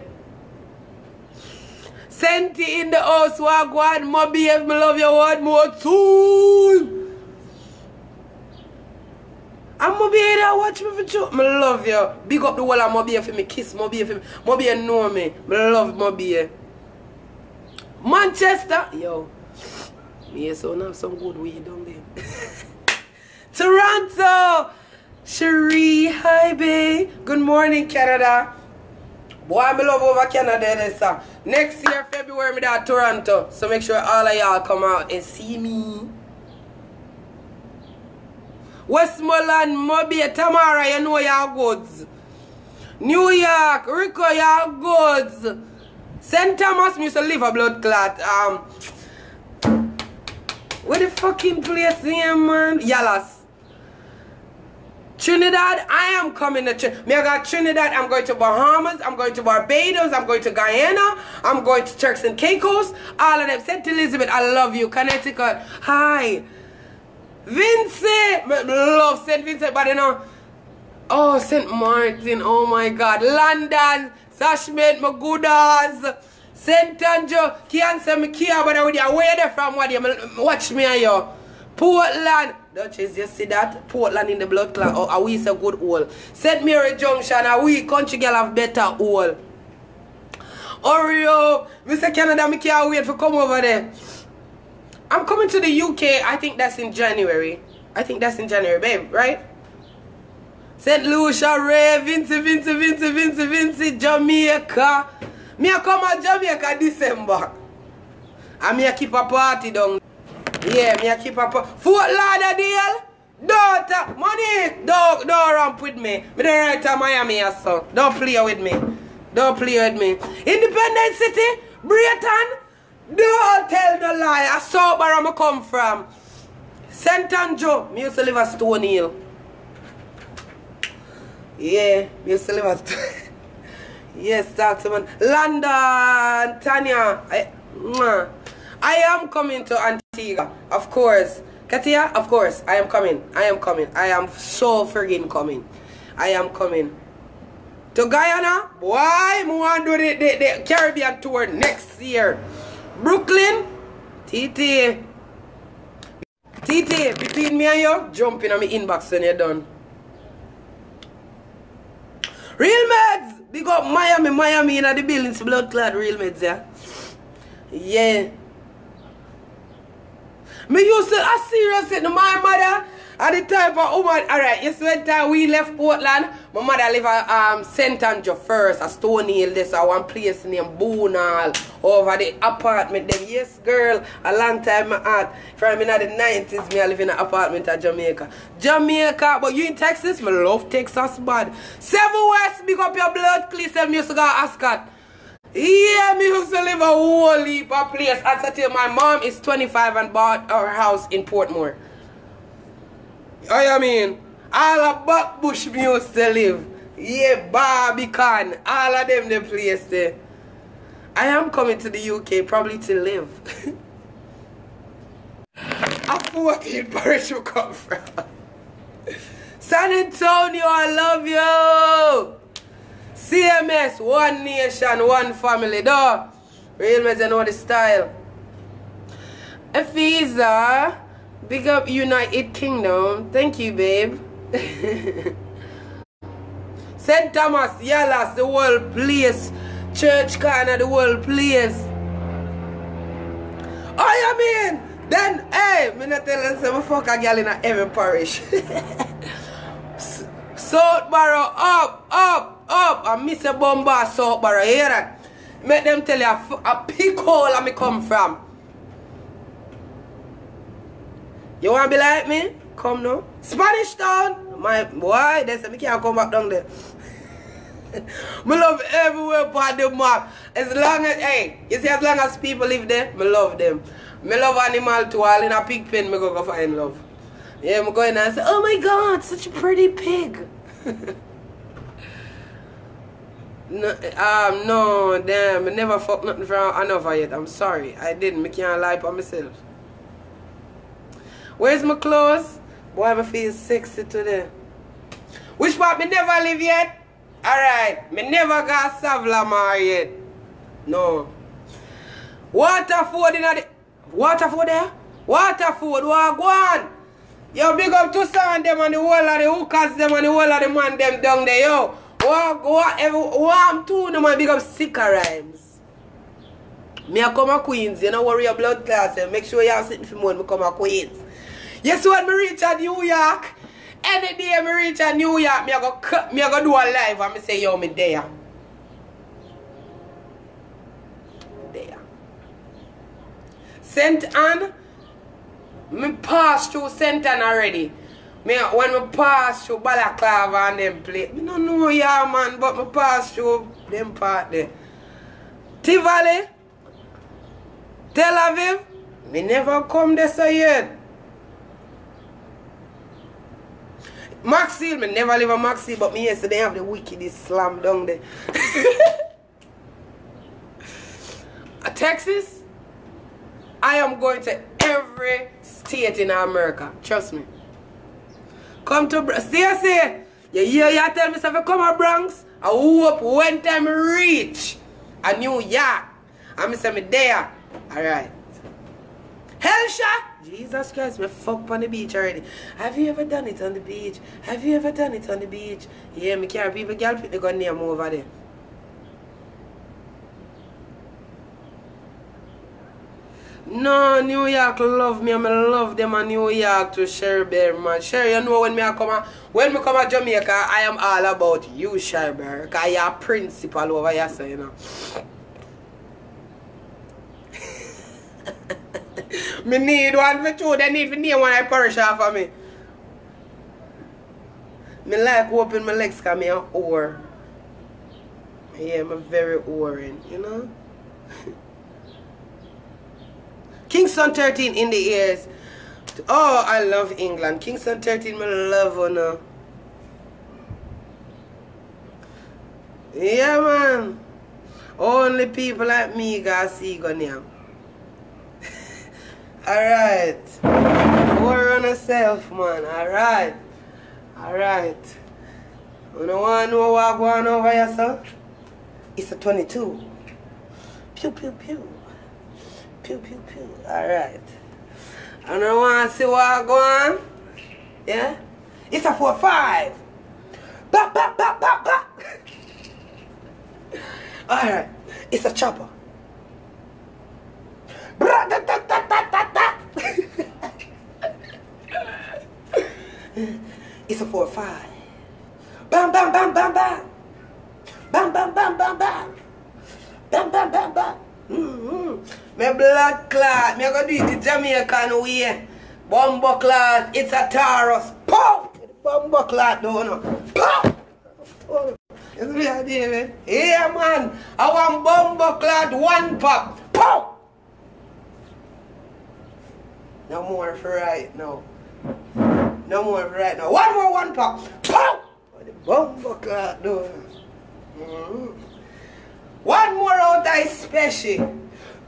Senti in the house, Wagwan, Mobby, me love you one more soon. I'm Mobby there, watch me for sure. Me love you. Big up the whole of Mobby for me, kiss Mobby for me. Mobby know me. Me love Mobby. Manchester, yo. Me so have some good weed down there. Toronto. Cherie, hi babe. Good morning, Canada. Boy, I love over Canada this next year, February, me at Toronto. So make sure all of y'all come out and see me. Westmoreland, Mobby, Tamara, you know y'all goods. New York, Rico, y'all goods. St. Thomas, me used to live a blood clot. Where the fucking place here, man? Yalas. Trinidad, I am coming to Trinidad. I got Trinidad, I'm going to Bahamas, I'm going to Barbados, I'm going to Guyana, I'm going to Turks and Caicos, all of them. St. Elizabeth, I love you. Connecticut, hi. Vincent, love St. Vincent, but you know, oh, St. Martin, oh my God. London, Sashmet, my good ass. St. Andrew, can't say me care, but where they from, what you watch me and you. Portland, Duchess, you see that? Portland in the blood clot, oh, are we so good hole. St. Mary Junction, are we country girl have better hole. Oreo, Mr. Canada, I can't wait for come over there. I'm coming to the UK, I think that's in January. I think that's in January, babe, right? St. Lucia, Ray, Vinci, Jamaica. Me I come to Jamaica December. And me I keep a party down. Yeah, me I keep a party. Fort Lauderdale, daughter, money, don't ramp with me. Me don't right to Miami, so don't play with me. Don't play with me. Independent City, Brighton. Don't tell no lie. I saw where I come from. St. Andrew. Me used to live at Stone Hill. Yeah, me used to live at yes, talk to man. London, Tanya. I am coming to Antigua, of course. Katia, of course. I am coming. I am coming. I am so friggin' coming. I am coming. To Guyana, why? I want to do the Caribbean tour next year. Brooklyn, TT, between me and you, jump in on my inbox when you're done. Real Meds, big up Miami in the buildings, blood clot Real Meds, yeah. Yeah. Me used to, I seriously, my mother, at the type of woman, alright, you see when time we left Portland, my mother live at St. Andrew first, a Stone Hill, there's one place named Boonall, over the apartment them. Yes, girl, a long time I had. From in the 90s, me I live in an apartment at Jamaica. Jamaica, but you in Texas? Me love Texas bad. 7 West, big up your blood, please tell me you used to go to Ascot. Yeah, me used to live a whole heap of place. Until my mom is 25 and bought our house in Portmore. I mean, all of Backbush me used to live. Yeah, Barbican, all of them the place there. I am coming to the UK probably to live. A 14 parish you come from. San Antonio, I love you. CMS, one nation, one family, though. Real men, you know the style. Ephesa, big up United Kingdom. Thank you, babe. St. Thomas, Yalas, the world place. Church corner, the world place. Oh, you mean? Then, hey, me not tell you, so fuck a girl in every parish. Southborough, up. I miss a bomba, Southborough. You hear that? Make them tell you a peak hole I me come from. You want to be like me? Come now. Spanish Town. My boy, they say me can't come back down there. Me love everywhere part the map. As long as, hey, you see, as long as people live there, me love them. Me love animal too. All in a pig pen, me go find love. Yeah, me go in and say, oh my God, such a pretty pig. No, damn, I never fucked nothing from another yet. I'm sorry, I didn't. I can't lie for myself. Where's my clothes? Boy, I feel sexy today. Which part me never live yet? Alright, me never got Savlamar yet. No. Waterford in the... Waterford there? Waterford, what go on? Yo, big up to San them and the whole of the hookers them and the whole of the man them down there, yo. What too, no man, big up Sicker Rhymes. Me a come a Queens, you know, worry your blood class, and make sure you have sitting for me when me come a Queens. Yes, when me reach a New York, any day me reach a New York, me a go do a live and me say, yo, me there. There. St. Anne, me pass through St. Anne already. When me pass through Balaclava and them place, me don't know ya man, but me pass through them part there. Tivoli, Tel Aviv, me never come there so yet. Maxfield, me never live in Maxfield, but me yesterday have the wickedest slam down there. Texas, I am going to every state in America, trust me. Come to Stacey. You tell me if I come to Bronx, I hope one time I reach a New York. And I say me there. Alright. Hellshot! Jesus Christ, me fuck on the beach already. Have you ever done it on the beach? Have you ever done it on the beach? Yeah, me carry people, girl put the gun near me over there. No, New York love me, I love them in New York to Sherry Bear, man. Sherry, you know when me come to Jamaica, I am all about you, Sherry Bear. Because you're a principal over here, so you know. Me need one for two, they need to name one I parish off of me. Me like open my legs because I'm an whore. Yeah, I'm very whoring, you know. Kingston 13 in the ears. Oh, I love England. Kingston 13, I love her. Yeah, man. Only people like me got see go now. Alright. Worry on yourself, man. Alright. Alright. You don't want to know what going over here, sir? It's a 22. Pew, pew, pew. Pew, pew, pew. Alright. I don't want to see what going on. Yeah? It's a 4-5. Bop, bop, bop, bop, bop. Alright. It's a chopper. It's a 4-5. Bam, bam, bam, bam, bam. Bam, bam, bam, bam, bam. Bam, bam, bam, bam. My blood clot. Me go do it the Jamaican way. Bumbo clot. It's a Taurus. Pow! Bumbo clot, don't know. Pow! You see what I do, man? Yeah, man. I want bumbo clot, one pop. Pow! No more for right now. No more for right now. One more, one pop. Pow! The bumbo clot, don't know. One more out I special.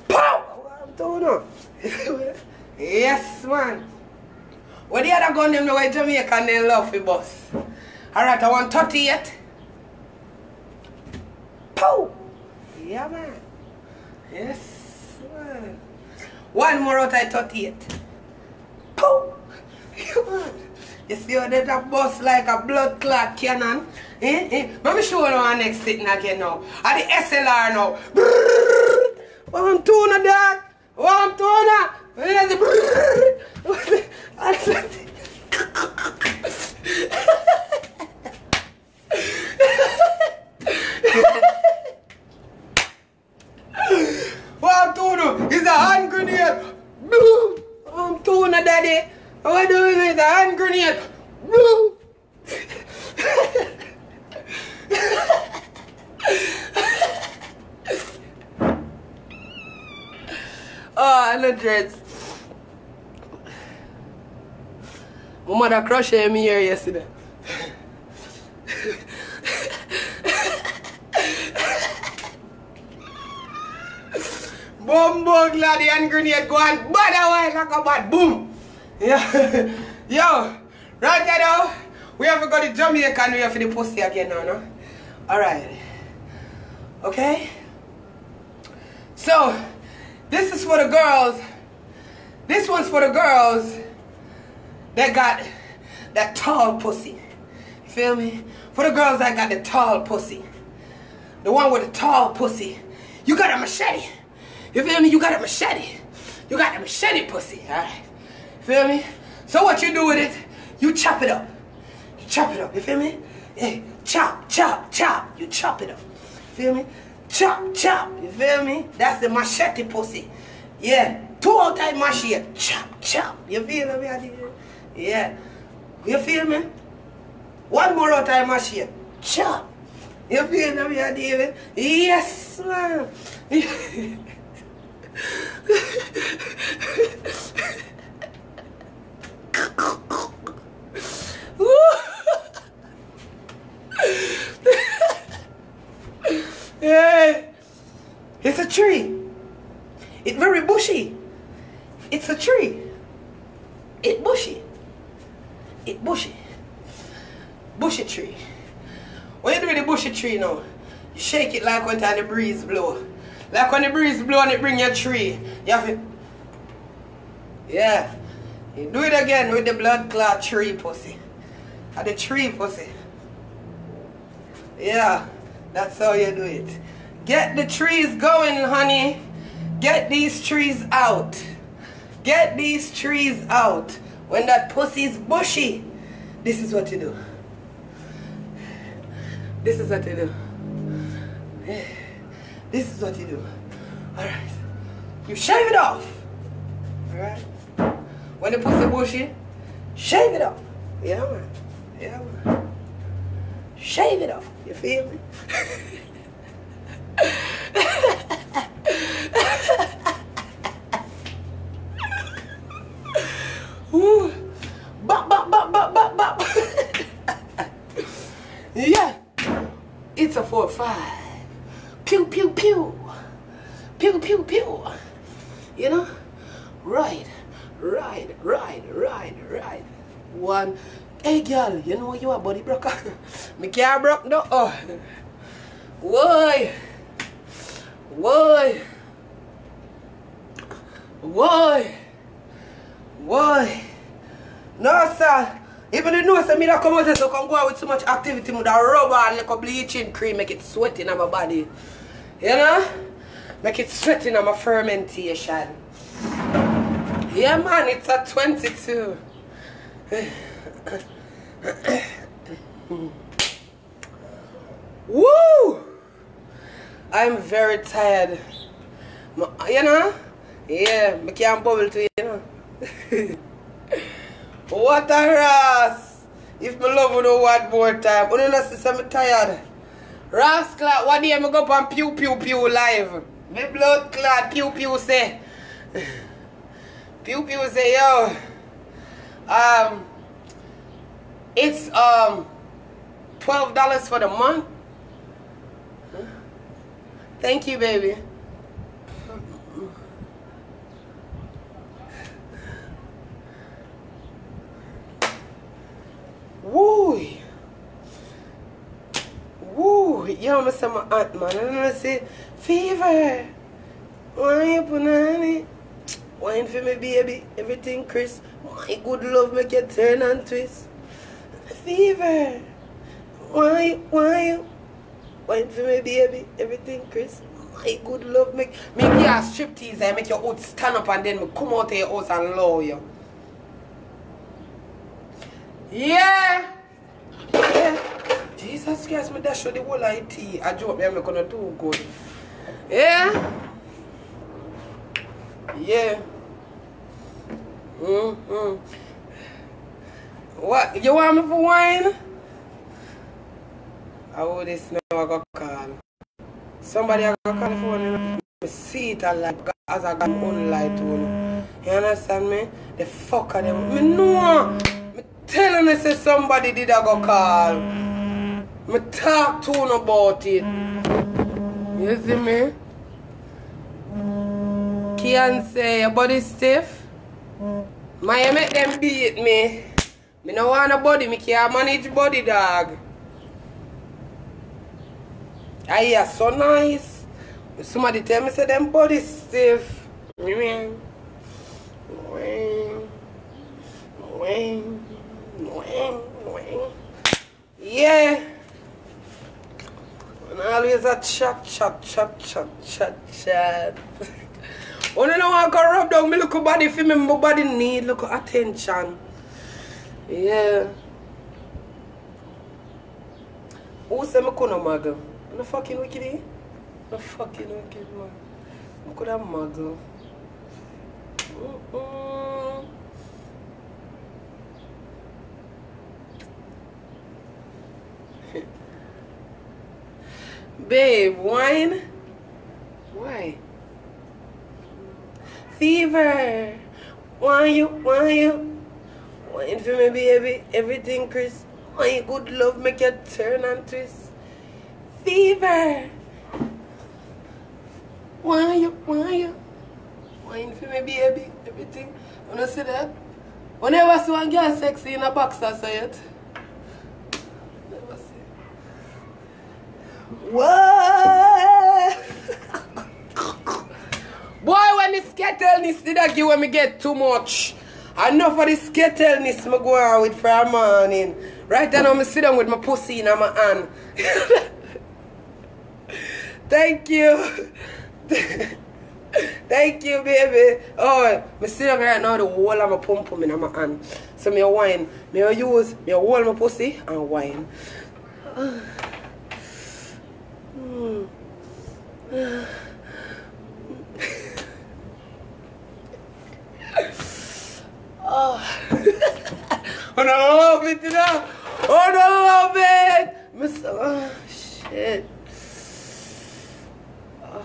Pow! I don't know. Yes, man. What the other gun them the way Jamaican they love for boss. Alright, I want 38. Pow! Yeah, man. Yes, man. One more out of 38. Pow! Yeah, man. You see how they bust like a blood clot cannon? Let me show you our next sitting again now. At the SLR now. One tuna, dog. One tuna. One tuna is a hand grenade. One tuna, daddy. What do you doing? It's a hand grenade. Oh, I know dreads. My mother crushed me here yesterday. Boom, boom, glad the hand grenade go on bad away like a bad boom. Yeah. Yo, right now, we have to go to Jamaica and we have to the pussy again now, no? Alright. Okay? So, this is for the girls. This one's for the girls that got that tall pussy. You feel me? For the girls that got the tall pussy. The one with the tall pussy. You got a machete. You feel me? You got a machete. You got a machete pussy, alright? Feel me? So what you do with it? You chop it up. You chop it up, you feel me? Hey, chop, chop, chop. You chop it up. Feel me? Chop, chop. You feel me? That's the machete pussy. Yeah. 2 out of machete. Chop, chop. You feel me? Yeah. You feel me? 1 more out of machete. Chop. You feel me, David? Yes, man. Yeah. It's a tree. It's very bushy. It's a tree. It's bushy. It's bushy. Bushy tree. When you do with the bushy tree now, you shake it like when the breeze blow. Like when the breeze blow and it bring your tree. You have to... Yeah. You do it again with the blood clot tree pussy. At the tree pussy. Yeah. That's how you do it. Get the trees going, honey. Get these trees out. Get these trees out. When that pussy's bushy, this is what you do. This is what you do. This is what you do. Alright. You shave it off. Alright. When the pussy bushy, shave it off. Yeah, man. Yeah, man. Shave it off. You feel me? Ooh. Bop, bop, bop, bop, bop, bop. Yeah. It's a 4-5. Pew, pew, pew. Pew, pew, pew. You know? Right. Right, right, right, right. One. Hey, girl, you know you are body broker. Me can't broke no. Oh. Why? Why? Why? Why? No, sir. Even the nose of me that come out so come go out with so much activity with a rubber and like a bleaching cream, make it sweating on my body. You know? Make it sweating on my fermentation. Yeah, man, it's a 22. Woo! I'm very tired. You know? Yeah, I can't bubble to you, you know. What a Ross! If my love would know one more time, I don't know since I'm tired. Ross clot, one day I go up and pew pew pew live. My blood clot, pew pew say. Pew pew say, yo. It's $12 for the month. Thank you, baby. Yo, I'm say my aunt, man. And I say, fever. Why you put on it? Wine for me, baby. Everything crisp. My good love make you turn and twist. Fever. Why you? Wine for me, baby. Everything crisp. My good love make me give you a striptease. I make your out stand up and then me come out of your house and love you. Yeah. Yeah. Jesus Christ, me dash you the whole IT. I joke me, I'm gonna do good. Yeah. Yeah. What? You want me for wine? Oh, this now I got call. Somebody I got call for me. I see it a lot as I got unlight one. You understand me? The fuck of them. Me know. Me telling you say somebody did I go call. Me talk to you about it. You see me? Can't say your body stiff. My make them beat me. Me no want a body, me can't manage body, dog. I hear so nice. Somebody tell me say them body stiff. Yeah. And always a chat. When I don't want to rub down my little body for me, my body need little attention. Yeah. Who say me couldn't muggle? I'm not fucking wicked, eh? I'm fucking wicked, man. I could have muggle. Babe, whine? Why? Fever. Why you? Wine for me, baby. Everything crisp. My good love make you turn and twist. Fever. Why you? Wine for me, baby. Everything. Wanna see that? Whenever see one girl sexy in a box, I say it. Never see. What? Boy, when the skettleness did I give when me get too much. Enough of the skettleness me go out with for a morning. Right now I sit down with my pussy in my hand. Thank you. Thank you, baby. Oh, I sit down right now the whole of my pum in my hand. So me wine. Me use me hold my pussy and wine. Oh, I love it, you know. Oh, I love it. Oh, shit. Oh,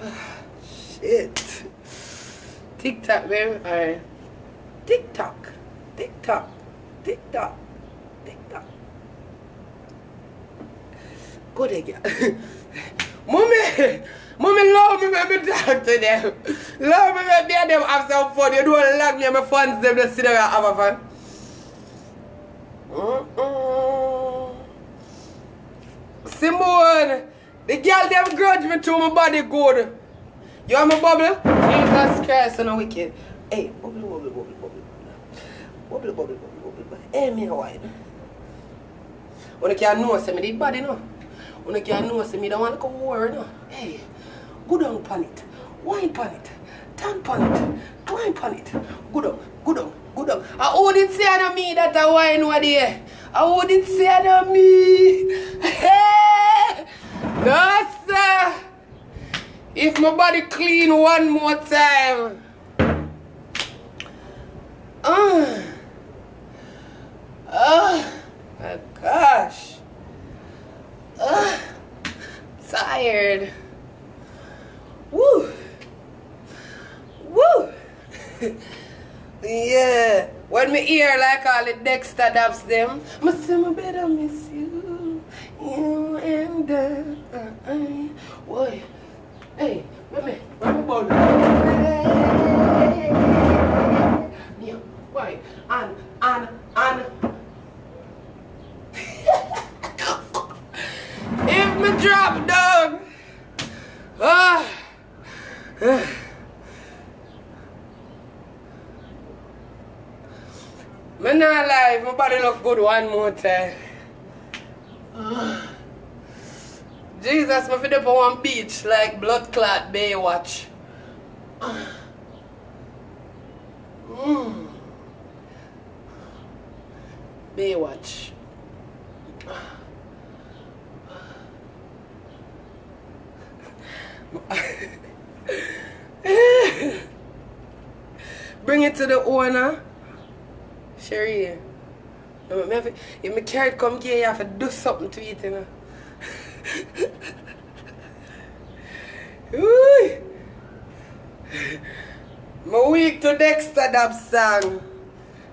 shit. TikTok, baby. Alright. TikTok. Go there, girl. Mommy love me when me talk to them. Love me when me and them have some fun. You don't like me and my fans them just sit there and have a fun. Simone, the girl them grudge me to my body good. You want my bubble? Jesus Christ, I'm wicked. Hey, bubble. Hey, me a wine. When you can't know, say me the body, no. When you can't know, say me don't want to go war, no. Hey, go down pan it, wine pan it, turn pan it, twine pan it. Go down. I wouldn't say to me that I wine over there. I wouldn't say to me. Hey, no sir. If my body clean one more time. My gosh. Tired. Woo. Yeah. When me hear like all the Dexter dabs them, I say my better miss you. You and I. Boy. Hey, wait ball. Yeah, why? And. If me drop down. I'm not lie, my body look good one more time. Jesus, my feet up on one beach like blood clot Baywatch. Baywatch. Bring it to the owner. Sherry. If my carrot come here, you have to do something to it, you know. I'm weak to Dexter that song.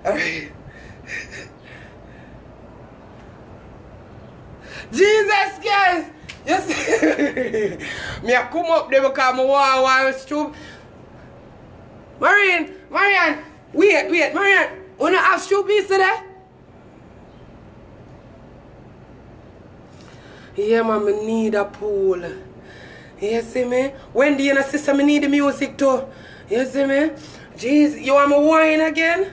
Alright. Jesus, guys! You see? Me I come up there because I want to stoop. Marianne, wait, Marianne. Wanna have stoopies today? Yeah, man, I need a pool. You see me? Wendy and her sister, I need the music too. You see me? Jeez, you want me wine again?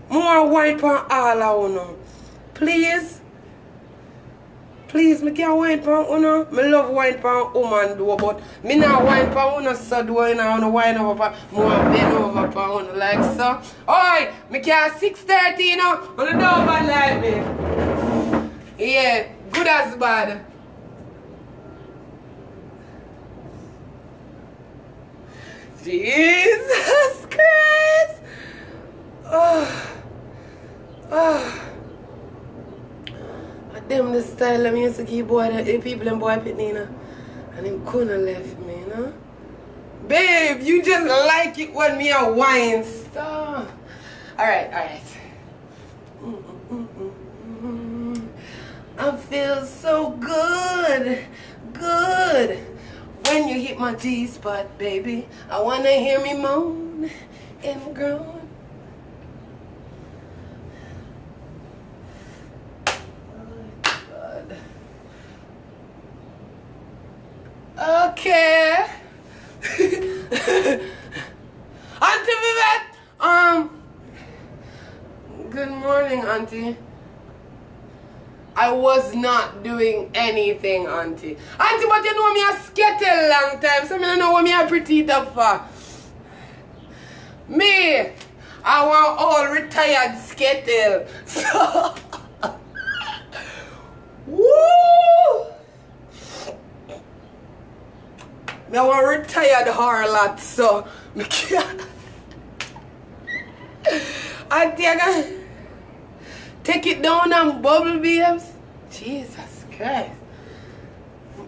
More wine for all of you. Please? Please, I can't wine for you. I love wine for woman, though, but I not wine for you, so do I want wine over more bend over for you, like so. Alright, I can't 6:30, you know, but I don't bad like me. Yeah, good as bad. Jesus Christ! Them the style of music he boy, the people and boy Pitney, you know? And him couldn't left me, you know? Babe, you just like it when me a wine star. Alright. I feel so good. When you hit my G-spot, baby, I wanna hear me moan and groan. Okay. Auntie Vivette, good morning, Auntie. I was not doing anything, Auntie. Auntie, but you know me a skate a long time, so I don't know what me a Prettii up for. Me, I want all retired skettle. So, woo! Me want retired harlot, so me can't. Auntie, I gotta take it down and bubble, babes. Jesus Christ.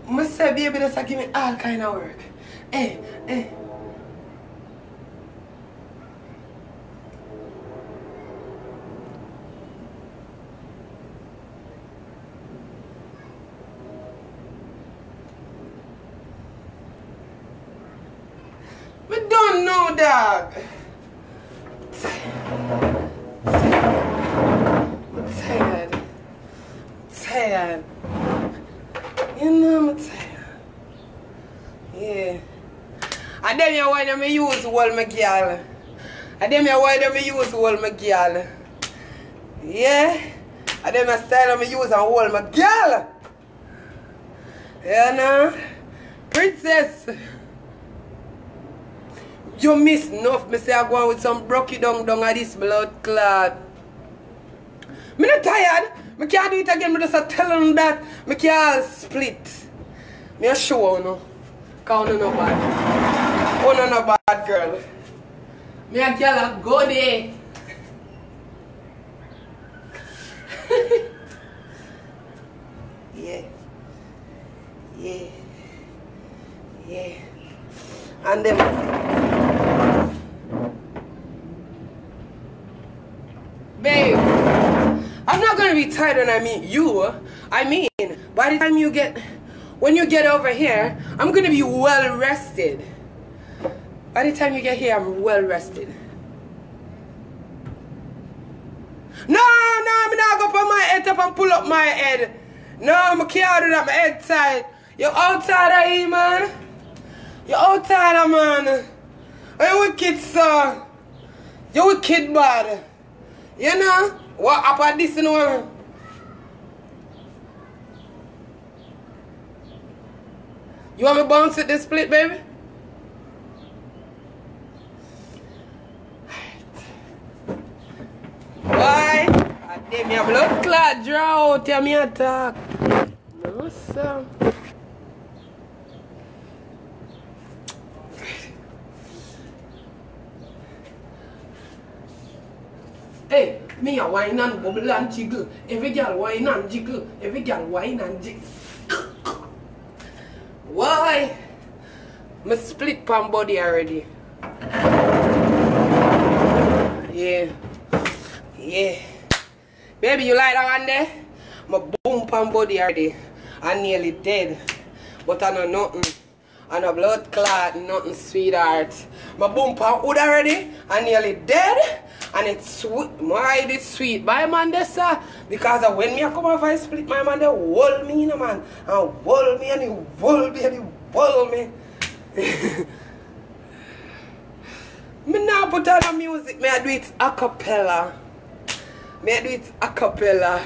Must say, baby, that's give me all kind of work. Hey. We don't know, dog. I'm tired. You know I'm tired. Yeah. And then you want me use all my girl. Yeah. And then my style me use and all my girl. You know? Princess. You miss enough. Me say I go on with some broky down at this blood clot. Me not tired. Me can't do it again. Me just tell them that me can't split. Me a show you know. Cause you no bad. You no bad girl. Me a girl a go there. Yeah. And then babe, I'm not gonna be tired when I meet you. I mean, by the time when you get over here, I'm gonna be well rested. By the time you get here, I'm well rested. No, I'm not gonna put my head up and pull up my head. No, I can't do that, my head tight. You're outside of here, man. You're outside of man. You're wicked, sir. You're wicked bad. You know? What happened this, you know? You want me to bounce at the split, baby? Why? I did me a blood clot draw out. Tell me a talk. No, sir. Hey, me a whine and bubble and jiggle. Every girl whine and jiggle. Every girl whine and jiggle. Why? Me split pan body already. Yeah. Yeah. Baby, you like that one there? My boom pan body already. I'm nearly dead. But I know nothing. I know blood clot, nothing, sweetheart. My boom pan wood already. I'm nearly dead. And it's sweet. Why it is sweet? By man, this sir. Because when me come over and split my man, they hold me, you know, man. And hold me and he hold me and he hold me. Me now put on the music, me I do it a cappella. Me I do it a cappella.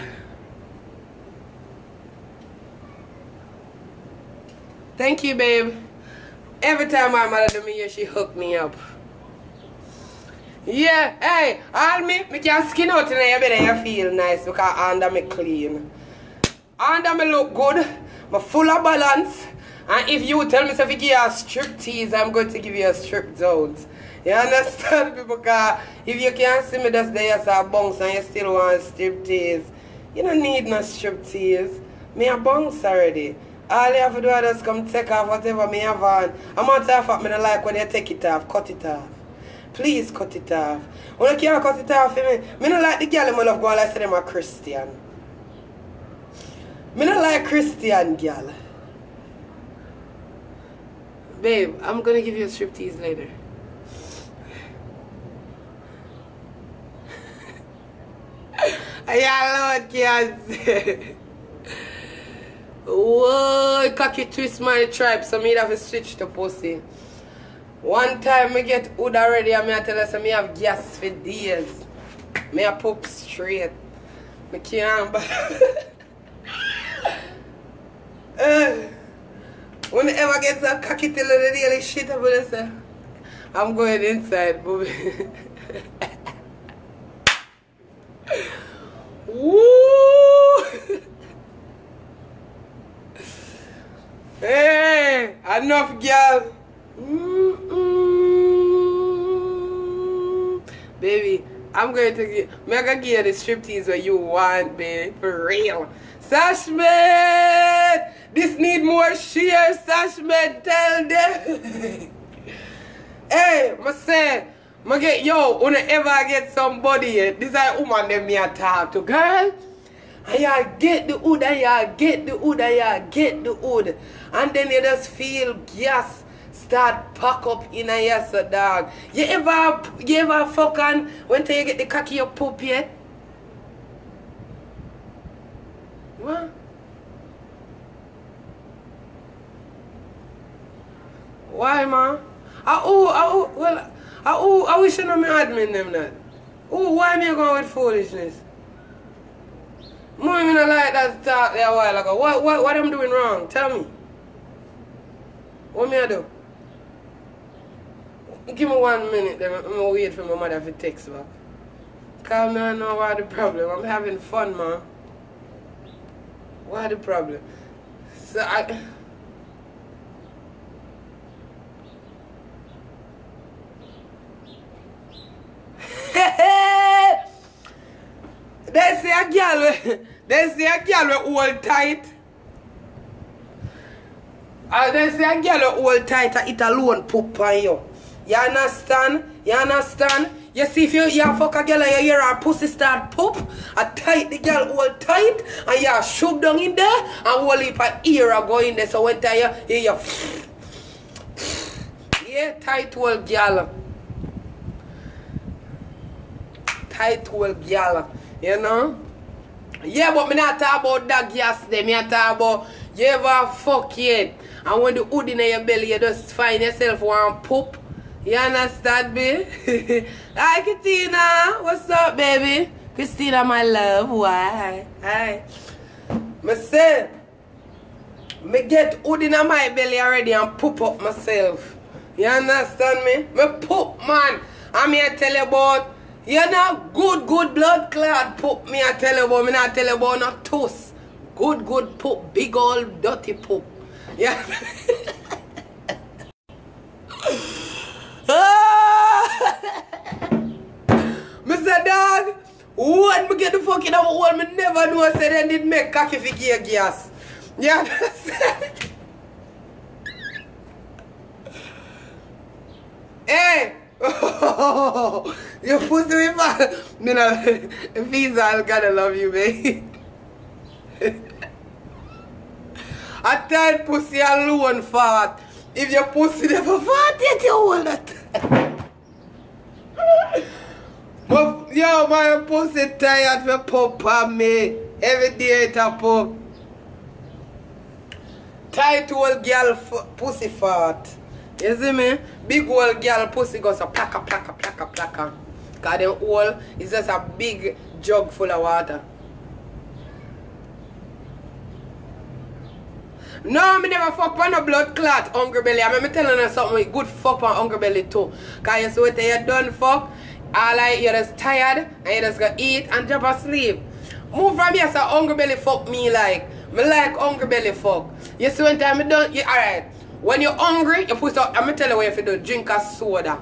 Thank you, babe. Every time my mother do me here, she hook me up. Yeah, hey, all me can skin out in your bed and you feel nice because under me clean. Under me look good, me full of balance. And if you tell me if you give you a strip tease, I'm going to give you a strip zones. You understand me? Because if you can't see me just there as a bounce and you still want strip tease, you don't need no strip tease. Me a bounce already. All you have to do is just come take off whatever me have on. I'm not talking about me don't like when you take it off, cut it off. Please cut it off. When you can't cut it off for me, I don't like the girl in my love going like say them a Christian. I don't like Christian girl. Babe, I'm gonna give you a striptease later. I know what you say. Whoa, cocky twist my tribe, so me have to switch to pussy. One time me get wood already and me tell us me have gas for days. Me a poop straight. Me can't when I ever get that cocky till the daily shit about say, I'm going inside, booby. Woo! Hey, enough girl. Baby, I'm going to give you the striptease what you want, baby. For real. Sashmed! This need more share, Sashmed. Tell them. Hey, I say, when I ever get somebody, this is a woman that me a talk to, girl. And you get the wood, and you get the wood, and you get the wood. And then you just feel gas start pack up in a yes, dog. You ever fucking when till you get the cocky your poop yet? What? Why, man? I wish you know me admin them that. Oh, why me going with foolishness? More me not like that talk there a while ago. What I'm doing wrong? Tell me. What me I do? Give me 1 minute, then I'm wait for my mother to text back. Cause me I know what the problem. I'm having fun, man. What the problem? So they say a girl will hold tight. They say a girl will hold tight and it alone poop on you. You understand? You understand? You see if you fuck a girl and you hear her pussy start poop, a tight the girl hold tight and you shove down in there and whole heap of ear go in there. So when you hear yeah, tight hold girl. Tight hold girl. You know? Yeah, but me not talk about that gas there. Me talk about you ever fuck yet. And when the hood in your belly, you just find yourself one poop. You understand, babe? Hi, Katina. What's up, baby? Christina, my love, why? Hi. Me say, me get hood in my belly already and poop up myself. You understand me? Me poop, man. I'm here tell you about, you know, good blood clot poop. Me I tell you about, me not tell you about no toast. Good poop, big old dirty poop. Yeah. Mr. Dog, when me get the fucking over hole, me never know I said they did make cocky for gear gas. You understand? Hey! You pussy me man. Me know, Visa, I'm gonna love you, babe. I tell pussy alone fart. If your pussy never fart yet, you hold it. But yo, my pussy tired for pump on me. Every day it a pump. Tight old girl pussy fart. You see me? Big old girl pussy goes a plaka. Cause them old is just a big jug full of water. No, me never fuck on a blood clot, hungry belly. I'm telling you something with good fuck on hungry belly too. Cause you see what you done fuck, all like you're just tired and you just go eat and drop asleep. Move from here so hungry belly fuck me like. Me like hungry belly fuck. You see one time me done, alright. When you're hungry, you put up, I'm tell you what you have to do, drink a soda.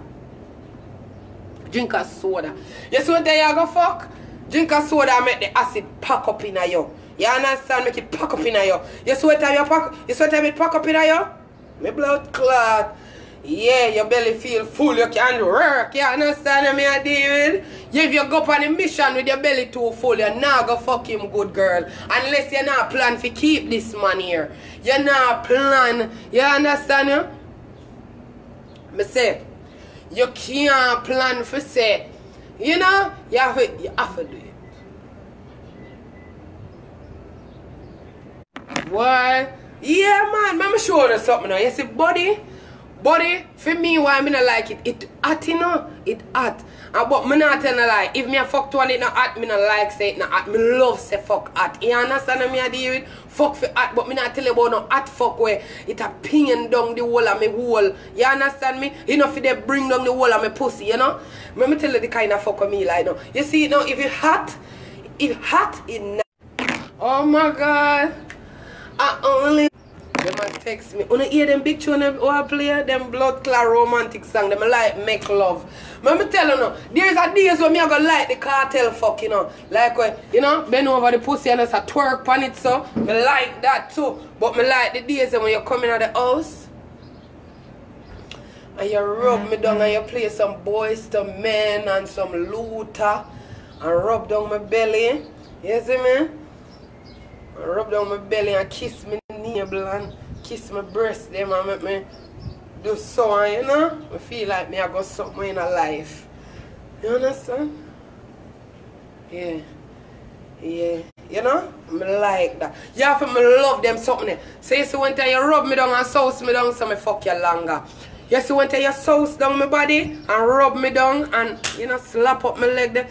Drink a soda. You see one time you go fuck, drink a soda and make the acid pack up in you. You understand? Make it pack up in you. You see what time you pack? You see what time it pack up in you? My blood clot. Yeah, your belly feel full. You can work. You understand me, David? If you go up on a mission with your belly too full, you're not gonna fuck him good, girl. Unless you're not plan to keep this man here. You're not plan. You understand me? Me say, you can't plan for say. You know, you have to do it. Why? Yeah, man. Let me show you something now. You see, body, for me, why I not like it? It hot, you know? It hot. But me not tell a lie. If me a fuck to one, it not hot, me not like say it not hot. Me love say fuck hot. You understand me I deal with? Fuck for hot, but me not tell you about no hot fuck where it a pinging down the wall of me hole. You understand me? You know, if they bring down the wall of me pussy, you know? Let me tell you the kind of fuck of me like now. You see, now, if it hot, it not. Oh my God. I only them man text me. Wanna hear them big tune who I play? Them blood clot romantic song. Them like make love. Let me tell you now, there's a days when me I go like the cartel fuck, you know. Like when, you know, bend over the pussy and just a twerk on it so. Me like that too. But me like the days when you come in the house and you rub me down and you play some Boys to Men and some Luther and rub down my belly. You see me? Rub down my belly and kiss me navel and kiss my breast them and make me do so, you know? I feel like me I got something in a life. You understand? Yeah. You know? I like that. You have to love them something. So you see one time you rub me down and sauce me down so me fuck you longer. You see one time you sauce down my body and rub me down and, you know, slap up my leg there.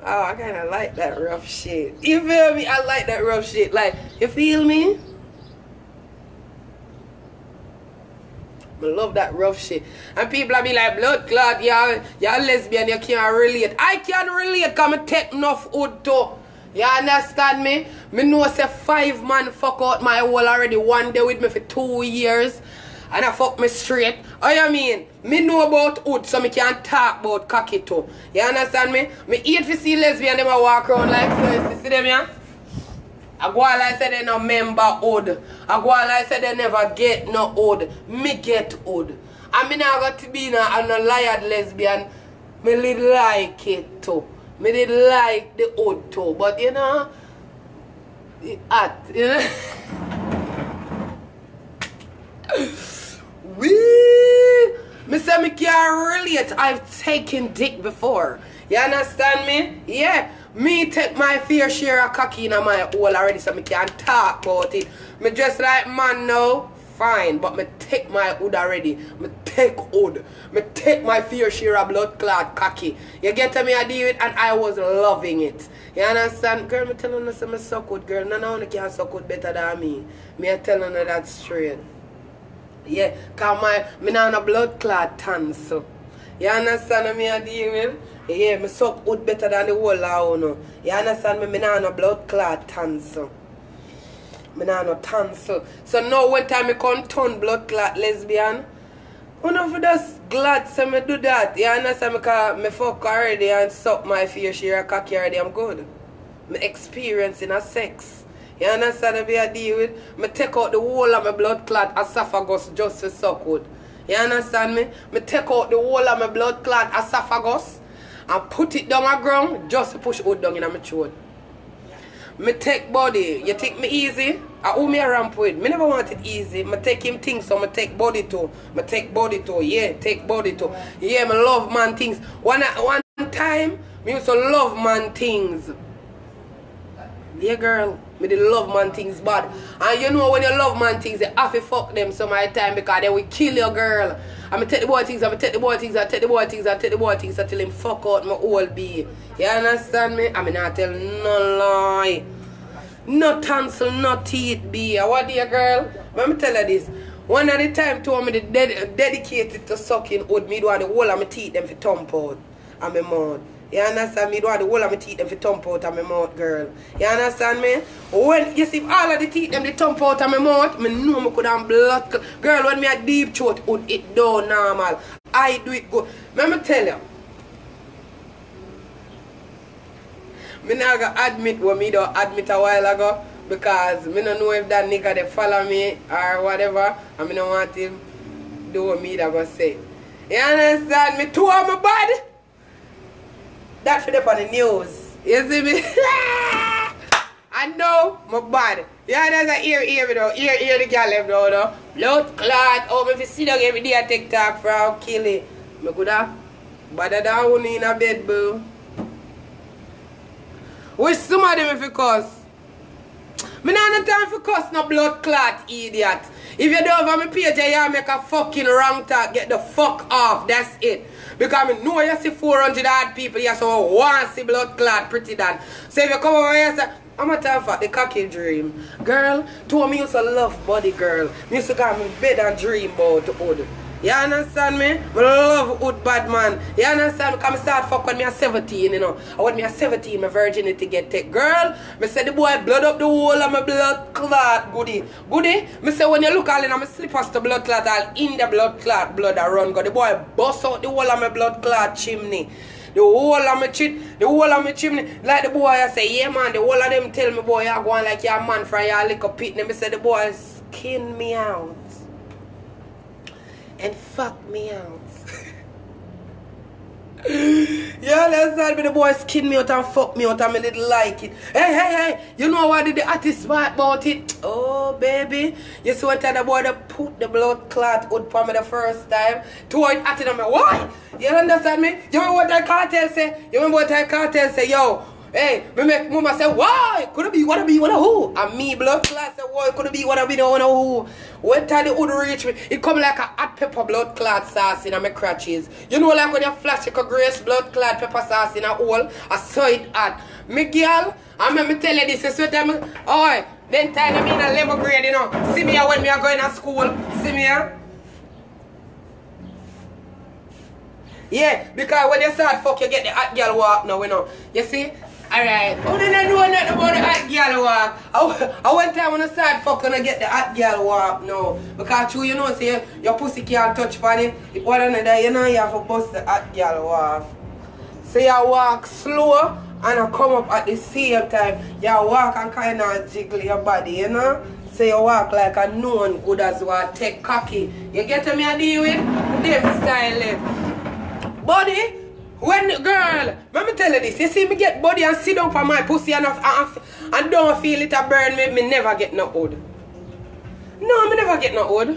Oh, I kind of like that rough shit. You feel me? I like that rough shit. Like, you feel me? I love that rough shit. And people be like, blood clot, y'all lesbian, you can't relate. I can relate because I take enough wood too. You understand me? Me know say 5 man fuck out my hole already one day with me for 2 years. And I fuck me straight. Oh, you mean? Me know about wood, so me can talk about cocky too. You understand me? Me hate to see lesbian them a walk around like so. You see them here? I go on like say they no member wood. I go on like say they never get no wood. Me get wood. And me now got to be no liar lesbian. Me did like it too. Me did like the wood too. But you know, it hot, you know? Me say me can't relate. I've taken dick before. You understand me? Yeah. Me take my fair share of cocky in my hole already so me can talk about it. Me just like man now, fine. But me take my hood already. Me take wood. Me take my fair share of blood clot cocky. You get me, I deal it, and I was loving it. You understand? Girl, me telling you, say me suck wood, girl. None of you can suck wood better than me. Me I telling you that straight. Yeah, cause me not on a blood clot tonsil. You understand what me I deal with? Yeah, me suck wood better than the whole of you. You understand me? Me not on a blood clot tonsil. Me not no tonsil. So now when time me come turn blood clot lesbian, one of just glad say me do that. You understand me? Because me fuck already and suck my fair share of cocky already, I'm good. Me experiencing a sex. You understand what I deal with? Me take out the whole of my blood clot esophagus just to suck wood. You understand me? Me take out the whole of my blood clot esophagus and put it down my ground just to push wood down in my throat. Me take body. You take me easy? Who me a ramp with? Me never want it easy. Me take him things, so me take body too. Me take body too. Yeah, take body too. Yeah, me love man things. One time, me used to love man things. Yeah, girl. Me did love man things bad. And you know when you love man things, you have to fuck them some of the time because they will kill your girl. I'm going to take the boy things, I'm going to take the boy things, I take the boy things, I take the boy things until him fuck out my whole be. You understand me? I mean, I tell no lie. No tonsil, no teeth be. What do you, girl? Let me tell you this. One of the time told me dedicated to sucking wood, me do the whole of my teeth them for thump out and my mouth. You understand me? Do the whole of my teeth them for thump out and my mouth, girl. You understand me? When you see all of the teeth them the thump out and my mouth, me know me could have blood. Girl, when me a deep throat wood, it do normal. I do it good. Let me tell you. Me not gonna admit what me don't admit a while ago because me don't know if that nigga they follow me or whatever and me don't want him do what me that gonna say. You understand me? Two of my body. That for them on the news. You see me? I know my body. You understand? Hear me though. Hear the girl left though. Blood clot. Oh, if you see them every day I take talk for I'll kill it. Me could have better than one in a bed, boo. Wish somebody me for cuss. Me not have time for cuss no blood clot, idiot. If you don't have my page you make a fucking wrong talk, get the fuck off. That's it. Because I know you see 400 odd people here, so want to see blood clot pretty done. So if you come over here and say, I'm a time for the cocky dream. Girl, told me used to love body girl. Me used to go in bed and dream about hood. You understand me? I love hood bad man. You understand me? Because I start fuck when I was 17, you know. And when I was 17, my virginity get take. Girl, I said the boy blood up the whole of my blood clot goodie. Goodie? I say when you look all in my slippers the blood clot, all in the blood clot blood I run. Go the boy bust out the whole of my blood clot chimney. The whole of my chimney. Like the boy I say, yeah man, the whole of them tell me boy you're going like you're a man from your little pit. And I say the boy skin me out. And fuck me out. You understand me? The boy skin me out and fuck me out and I didn't like it. Hey. You know what did the artist part about it? Oh, baby. You see one time the boy that put the blood clot out for me the first time. Two it at it on me. Why? You understand me? You remember what that cartel say? Yo. Hey, me make mama say, why? Could it be, wanna who? And me blood clot say, why? Could it be, wanna who? When time the hood reach me, it come like a hot pepper blood clot sauce in my crotches. You know like when you flash like a grace blood clot pepper sauce in a hole, I saw it hot. Me girl, and me tell you this, so tell me, oh, then time I'm in a level grade, you know. See me here when me are going to school. See me here. Yeah, because when you start fuck, you get the hot girl walk now, you know. You see? Alright. How did I know nothing about the hot girl walk? I one time when I start fucking, I get the hot girl walk now. Because you know, say, your pussy can't touch upon it. If one another, you know, you have to bust the hot girl walk. So you walk slow and I come up at the same time. You walk and kind of jiggle your body, you know. So you walk like a known good as well. Take cocky. You get me a deal with? Them style. Body. When, girl, let me tell you this. You see me get body and sit down for my pussy and don't feel it a burn me, me never get no wood. No, me never get no wood.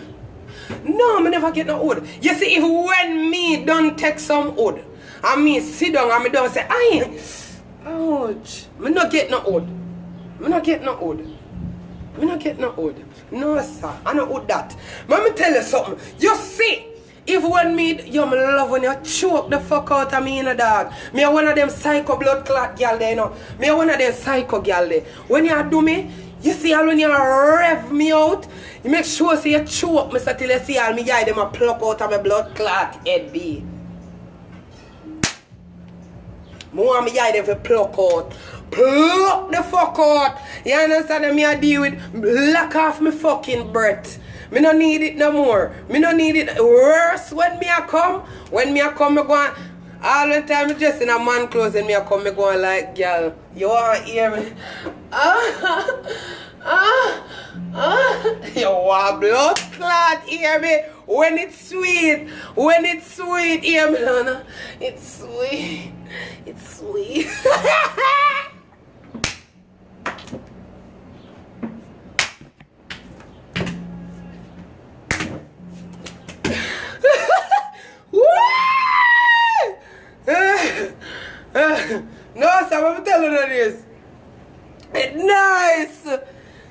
No, me never get no wood. You see, if when me don't take some wood, and me sit down and me don't say, aye, ouch, me not get no wood. Me not get no wood. Me not get no wood. No, sir, I don't wood that. Let me tell you something. You see, Even when me, yo, me love when you choke the fuck out of me, dog. Me a one of them psycho blood clot gal there, you know. Me a one of them psycho gal there. When you do me, you see all when you rev me out, you make sure so you choke me so till you see all me eye them a pluck out of my blood clot head be. I want me eye them to pluck out. Pluck the fuck out. You understand me I deal with lock off me fucking breath. Me no need it no more. Me no need it worse when me a come. When me a come, me go on. All the time me just in a man clothes and me a come, me going like, girl, you want to hear me? You want blood clot, hear me? When it's sweet, hear me, Lana? It's sweet. It's sweet. No, sir, I'm telling you this. It's nice.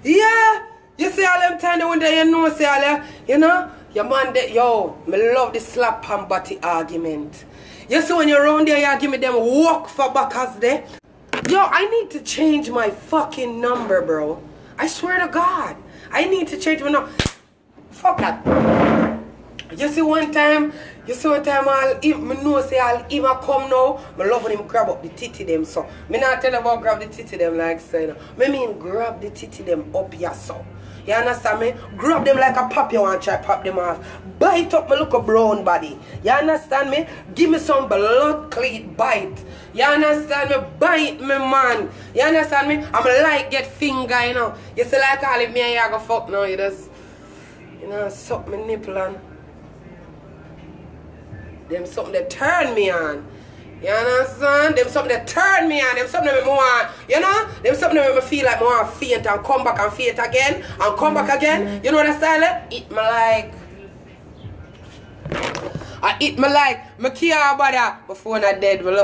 Yeah. You see all them time when you know, say all that, you know, your man, yo, me love the slap and body argument. You see when you're around there, you give me them walk for backers there. Yo, I need to change my fucking number, bro. I swear to God. I need to change my number. Fuck that. You see one time I'll me know say I'll him a come now, me love when him grab up the titty them so. Me not tell about grab the titty them like so, you know. Me mean grab the titty them up here so. You understand me? Grab them like a pop you want to try pop them off. Bite up my look a brown body. You understand me? Give me some blood clean bite. You understand me? Bite me man. You understand me? I'm like get finger, you know. You see like all of me and you go fuck now, you just suck my nipple on. Them something that turn me on. You understand? Them something that turn me on. Them something that make me want, you know? Them something that make me feel like I want to faint and come back and faint again. And come back again. You know what I style? Eat me like. I eat me like. I can't bother. My phone are dead. My love.